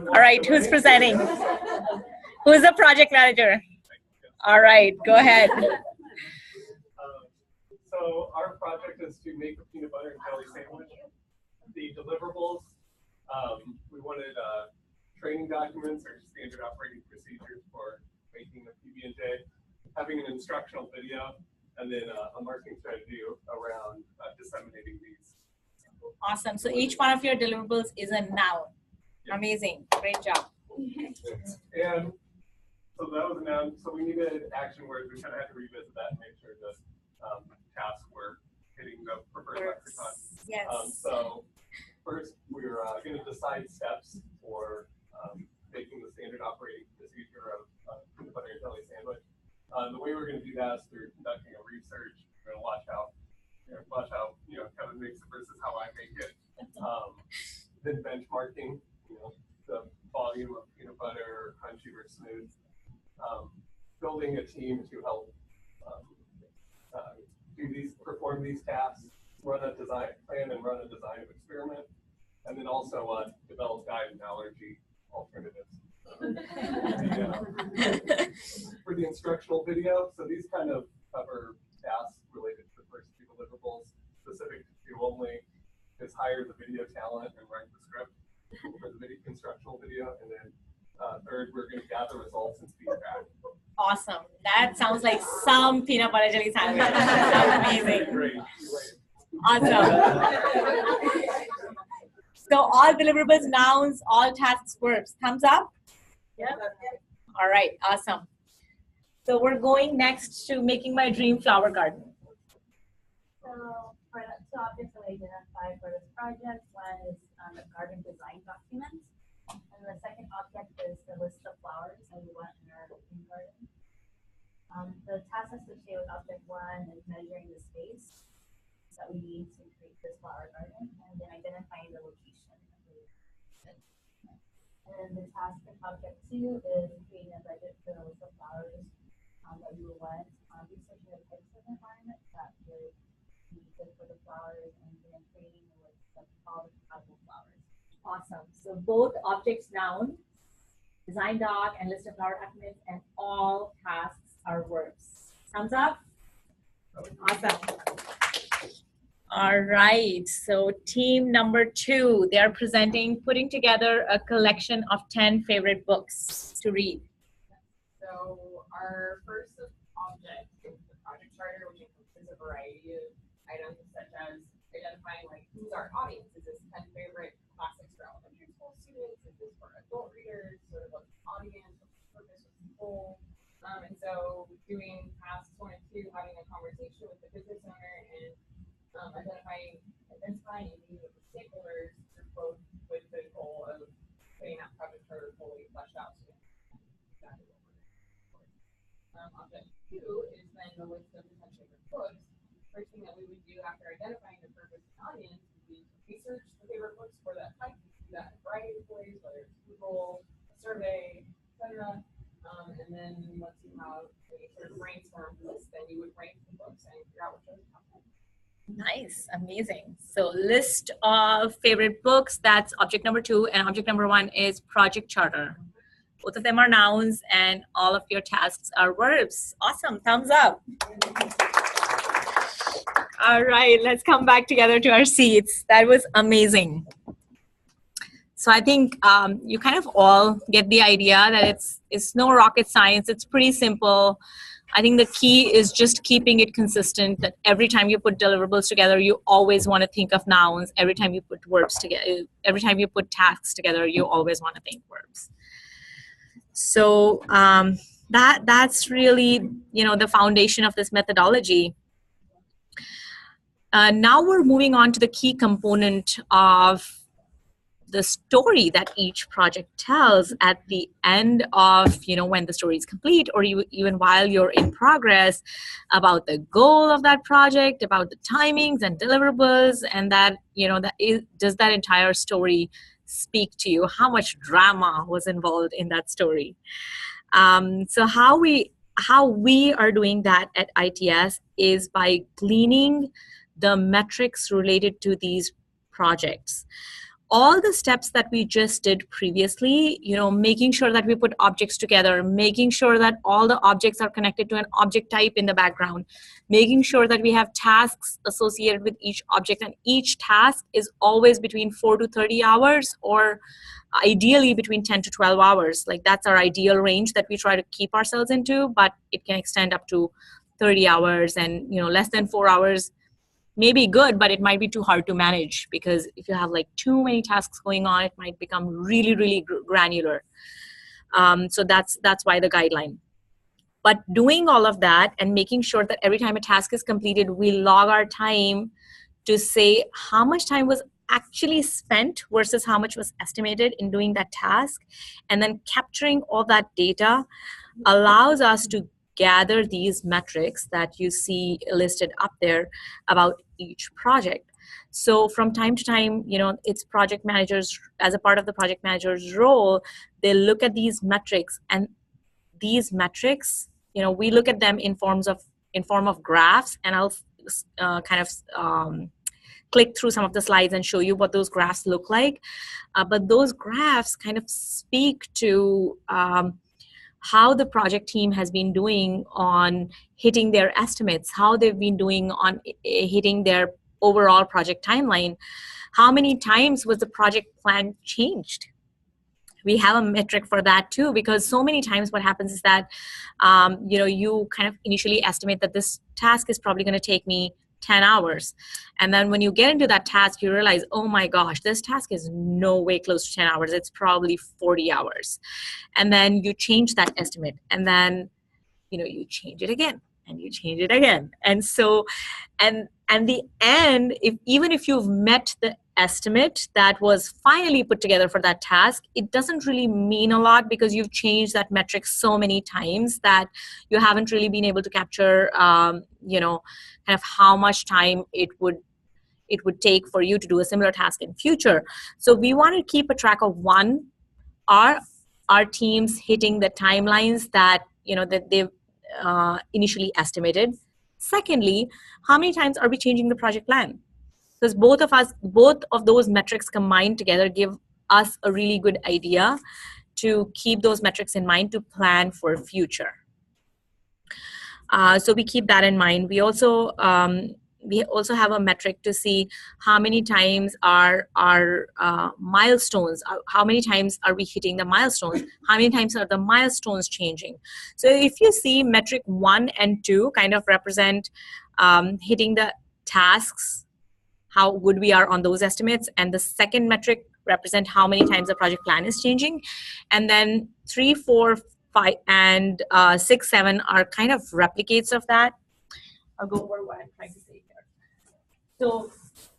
All right, who's presenting? Who's the project manager? All right, go ahead. So our project is to make a peanut butter and jelly sandwich. The deliverables, we wanted training documents or standard operating procedures for making a PB&J, having an instructional video, and then a marketing strategy around disseminating these. Awesome. So each one of your deliverables is a noun. Amazing. Great job. And so that was a noun. So we needed action words. We kind of had to revisit that and make sure that tasks were hitting the preferred lexicon. Yes. So first, we're going to decide steps for making the standard operating procedure of peanut butter and jelly sandwich. The way we're going to do that is through conducting a research. We're going to watch how Kevin makes it versus how I make it. Then benchmarking, the volume of peanut butter, crunchy or smooth. Building a team to help perform these tasks, run a design plan and run a design experiment, and then also develop guide and allergy alternatives. For the instructional video, so these kind of cover tasks related to the first two deliverables. Specific to two only is hire the video talent and write the script. for the video, constructional video, and then third, we're going to gather results and feedback. Awesome. That sounds like some peanut butter jelly sandwich. That's amazing. Great. Awesome. So all deliverables, nouns, all tasks, verbs. Thumbs up? Yeah. All right, awesome. So we're going next to making my dream flower garden. So for the two objects that we identified for this project, one is the garden design document. And the second object is the list of flowers that we want in our green garden. The task associated with object one is measuring the space that we need to create this flower garden and then identifying the location. And then the task in object two is creating a budget for the list of flowers that we would want, researching the types of environment that would be good for the flowers, and then creating a list of all the compatible flowers. Awesome. So both objects, noun, design doc, and list of flower documents, and all tasks are verbs. Thumbs up? Awesome. All right. So team number 2, they're presenting, putting together a collection of 10 favorite books to read. So our first object is the project charter, which encompasses a variety of items such as identifying like who's our audience. Is this 10 favorite classics for elementary school students? Is this for adult readers? Sort of what's the audience, what's the purpose, what's the goal? And so doing tasks 1 and 2, having a conversation with the business owner and identifying and meeting with the stakeholders, both with the goal of getting that project charter fully fleshed out. Object 2 is then the list of potential books. First thing that we would do after identifying the purpose and audience would be research the favorite books for that type. Do that in a variety of ways, whether it's Google, a survey, etc. And then once you have a sort of brainstorm list, then you would rank the books and figure out which ones to have. Nice, amazing. So list of favorite books, that's object number 2, and object number 1 is project charter. Both of them are nouns and all of your tasks are verbs. Awesome, thumbs up. All right, let's come back together to our seats. That was amazing. So I think you kind of all get the idea that it's no rocket science. It's pretty simple. I think the key is just keeping it consistent, that every time you put deliverables together, you always want to think of nouns. Every time you put verbs together, every time you put tasks together, you always want to think verbs. So that's really, the foundation of this methodology. Now we're moving on to the key component of the story that each project tells at the end of, when the story is complete, or even while you're in progress, about the goal of that project, about the timings and deliverables, and does that entire story speak to you? How much drama was involved in that story? So how we are doing that at ITS is by gleaning the metrics related to these projects. All the steps that we just did previously, making sure that we put objects together, making sure that all the objects are connected to an object type in the background, making sure that we have tasks associated with each object, and each task is always between 4 to 30 hours, or ideally between 10 to 12 hours. Like, that's our ideal range that we try to keep ourselves into, but it can extend up to 30 hours, and less than 4 hours may be good, but it might be too hard to manage, because if you have like too many tasks going on, it might become really, really granular. So that's why the guideline. But doing all of that and making sure that every time a task is completed, we log our time to say how much time was actually spent versus how much was estimated in doing that task. And then capturing all that data allows us to gather these metrics that you see listed up there about each project. So from time to time, it's project managers, as a part of the project manager's role, they look at these metrics, and these metrics, we look at them in form of graphs, and I'll click through some of the slides and show you what those graphs look like. But those graphs kind of speak to how the project team has been doing on hitting their estimates, how they've been doing on hitting their overall project timeline, how many times was the project plan changed? We have a metric for that too, because so many times what happens is that, you kind of initially estimate that this task is probably going to take me 10 hours. And then when you get into that task, you realize, oh my gosh, this task is no way close to 10 hours. It's probably 40 hours. And then you change that estimate. And then, you change it again and you change it again. And so, and the end, even if you've met the estimate that was finally put together for that task, it doesn't really mean a lot because you've changed that metric so many times that you haven't really been able to capture, kind of how much time it would take for you to do a similar task in future. So we want to keep a track of, one, are our teams hitting the timelines that that they've initially estimated? Secondly, how many times are we changing the project plan? Because both of those metrics combined together give us a really good idea to keep those metrics in mind to plan for future. So we keep that in mind. We also have a metric to see how many times are our milestones, how many times are we hitting the milestones, how many times are the milestones changing. So if you see metric 1 and 2 kind of represent hitting the tasks, how good we are on those estimates, and the second metric represent how many times the project plan is changing, and then 3, 4, 5, and 6, 7 are kind of replicates of that. I'll go over what I'm trying to say here. So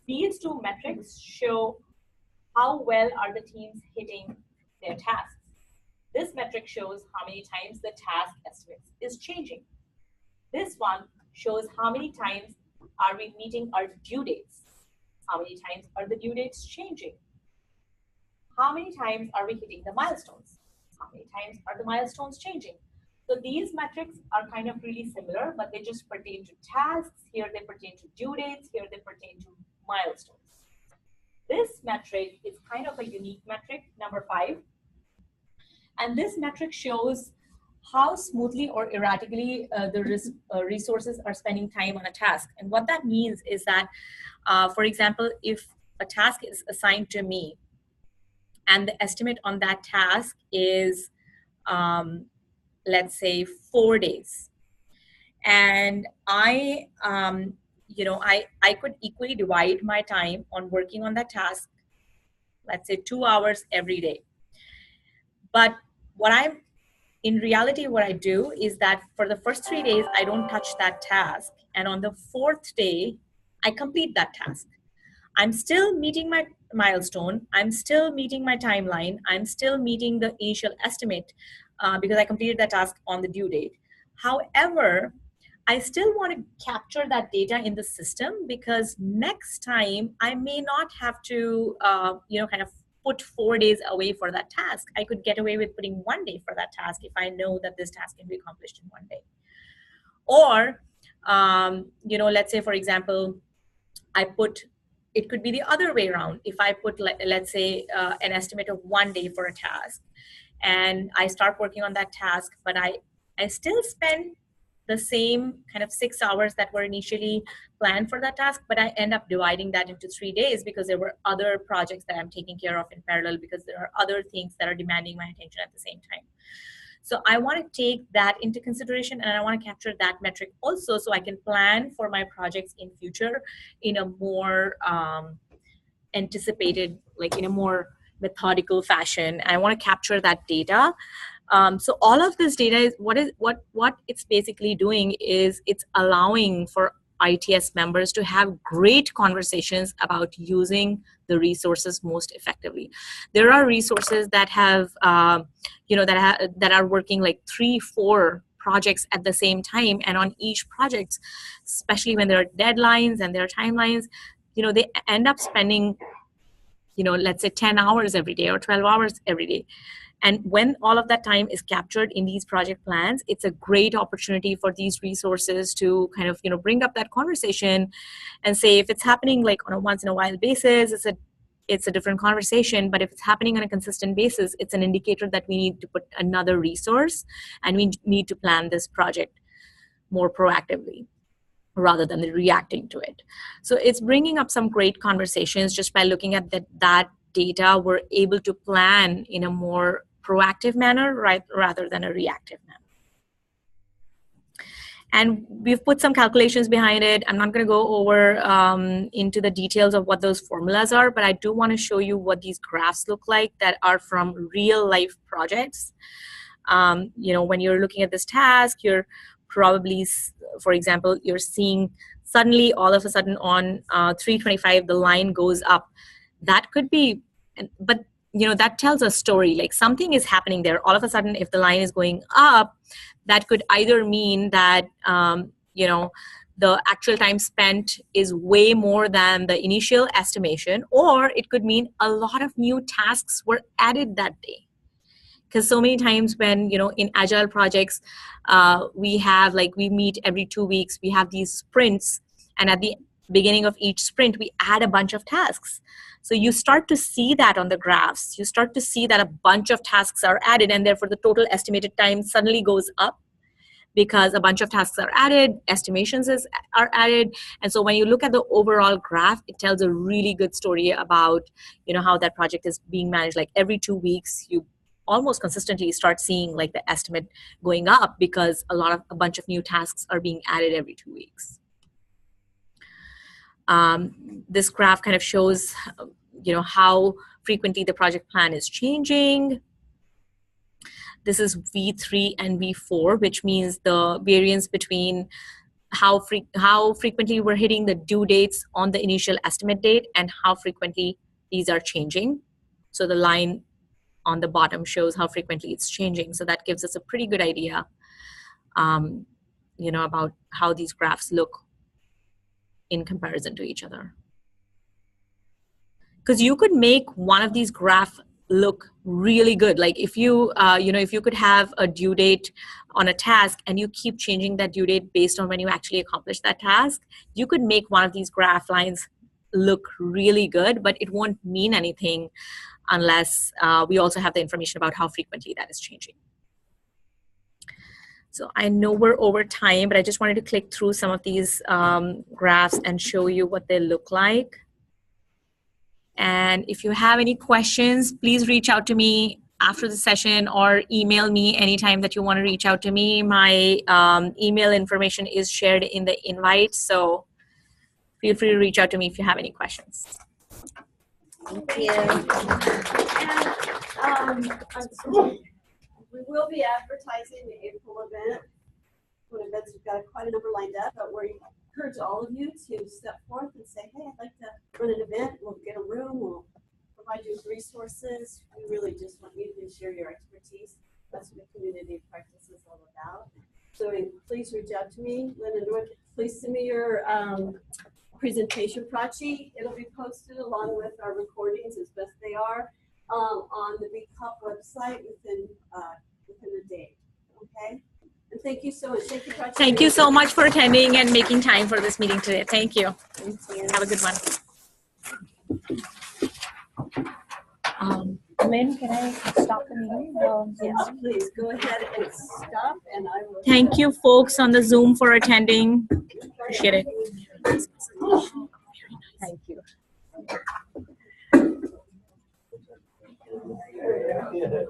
these two metrics show how well are the teams hitting their tasks. This metric shows how many times the task estimate is changing. This one shows how many times are we meeting our due dates. How many times are the due dates changing? How many times are we hitting the milestones? How many times are the milestones changing? So these metrics are kind of really similar, but they just pertain to tasks. Here they pertain to due dates. Here they pertain to milestones. This metric is kind of a unique metric, number 5. And this metric shows how smoothly or erratically the resources are spending time on a task. And what that means is that, for example, if a task is assigned to me and the estimate on that task is, let's say, 4 days, and I could equally divide my time on working on that task, let's say 2 hours every day. But in reality, what I do is that for the first 3 days, I don't touch that task. And on the 4th day, I complete that task. I'm still meeting my milestone. I'm still meeting my timeline. I'm still meeting the initial estimate because I completed that task on the due date. However, I still want to capture that data in the system because next time I may not have to, kind of put 4 days away for that task. I could get away with putting 1 day for that task if I know that this task can be accomplished in 1 day. Or, let's say, for example, it could be the other way around. If I put, let's say, an estimate of 1 day for a task, and I start working on that task, but I still spend the same kind of 6 hours that were initially planned for that task, but I end up dividing that into 3 days because there were other projects that I'm taking care of in parallel because there are other things that are demanding my attention at the same time. So I want to take that into consideration, and I want to capture that metric also so I can plan for my projects in future in a more anticipated, like in a more methodical fashion. I want to capture that data. So all of this data is what it's basically doing is it's allowing for ITS members to have great conversations about using the resources most effectively. There are resources that have, that are working like 3-4 projects at the same time, and on each project, especially when there are deadlines and there are timelines, they end up spending, let's say 10 hours every day or 12 hours every day. And when all of that time is captured in these project plans, it's a great opportunity for these resources to kind of, bring up that conversation and say, if it's happening like on a once in a while basis, it's a different conversation. But if it's happening on a consistent basis, it's an indicator that we need to put another resource and we need to plan this project more proactively. rather than reacting to it. So it's bringing up some great conversations. Just by looking at that data, we're able to plan in a more proactive manner, right, rather than a reactive manner. And we've put some calculations behind it. I'm not going to go over into the details of what those formulas are, but I do want to show you what these graphs look like that are from real life projects. You know, when you're looking at this task, you're probably, for example, you're seeing suddenly all of a sudden on 325, the line goes up. That could be, but you know, that tells a story, like something is happening there. All of a sudden, if the line is going up, that could either mean that, you know, the actual time spent is way more than the initial estimation, or it could mean a lot of new tasks were added that day. Because so many times when, you know, in agile projects, we meet every 2 weeks, we have these sprints, and at the beginning of each sprint, we add a bunch of tasks. So you start to see that on the graphs. You start to see that a bunch of tasks are added, and therefore the total estimated time suddenly goes up because a bunch of tasks are added, estimations are added. And so when you look at the overall graph, it tells a really good story about, you know, how that project is being managed. Like every 2 weeks, you almost consistently start seeing like the estimate going up because a bunch of new tasks are being added every 2 weeks. This graph kind of shows, you know, how frequently the project plan is changing. This is V3 and V4, which means the variance between how frequently we're hitting the due dates on the initial estimate date and how frequently these are changing. So the line on the bottom shows how frequently it's changing. So that gives us a pretty good idea, you know, about how these graphs look in comparison to each other. Because you could make one of these graphs look really good. Like if you, you know, if you could have a due date on a task and you keep changing that due date based on when you actually accomplish that task, you could make one of these graph lines look really good, but it won't mean anything unless we also have the information about how frequently that is changing. So I know we're over time, but I just wanted to click through some of these graphs and show you what they look like. And if you have any questions, please reach out to me after the session or email me anytime that you want to reach out to me. My email information is shared in the invite, so feel free to reach out to me if you have any questions. Thank you. And, we will be advertising the April event. When events, we've got quite a number lined up, but we encourage all of you to step forth and say, hey, I'd like to run an event. We'll get a room. We'll provide you with resources. We really just want you to share your expertise. That's what the community practice is all about. So please reach out to me, Linda North. Please send me your presentation project. It'll be posted along with our recordings as best they are on the BECoP website within a day. Okay? And thank you so much. Thank you, Prachi. Thank you so much for attending and making time for this meeting today. Thank you. Thank you. Have a good one. Lynn, can I stop the meeting? Yes, please go ahead and stop, and I will. Thank you, folks on the Zoom, for attending. Appreciate it. Thank you. Yeah.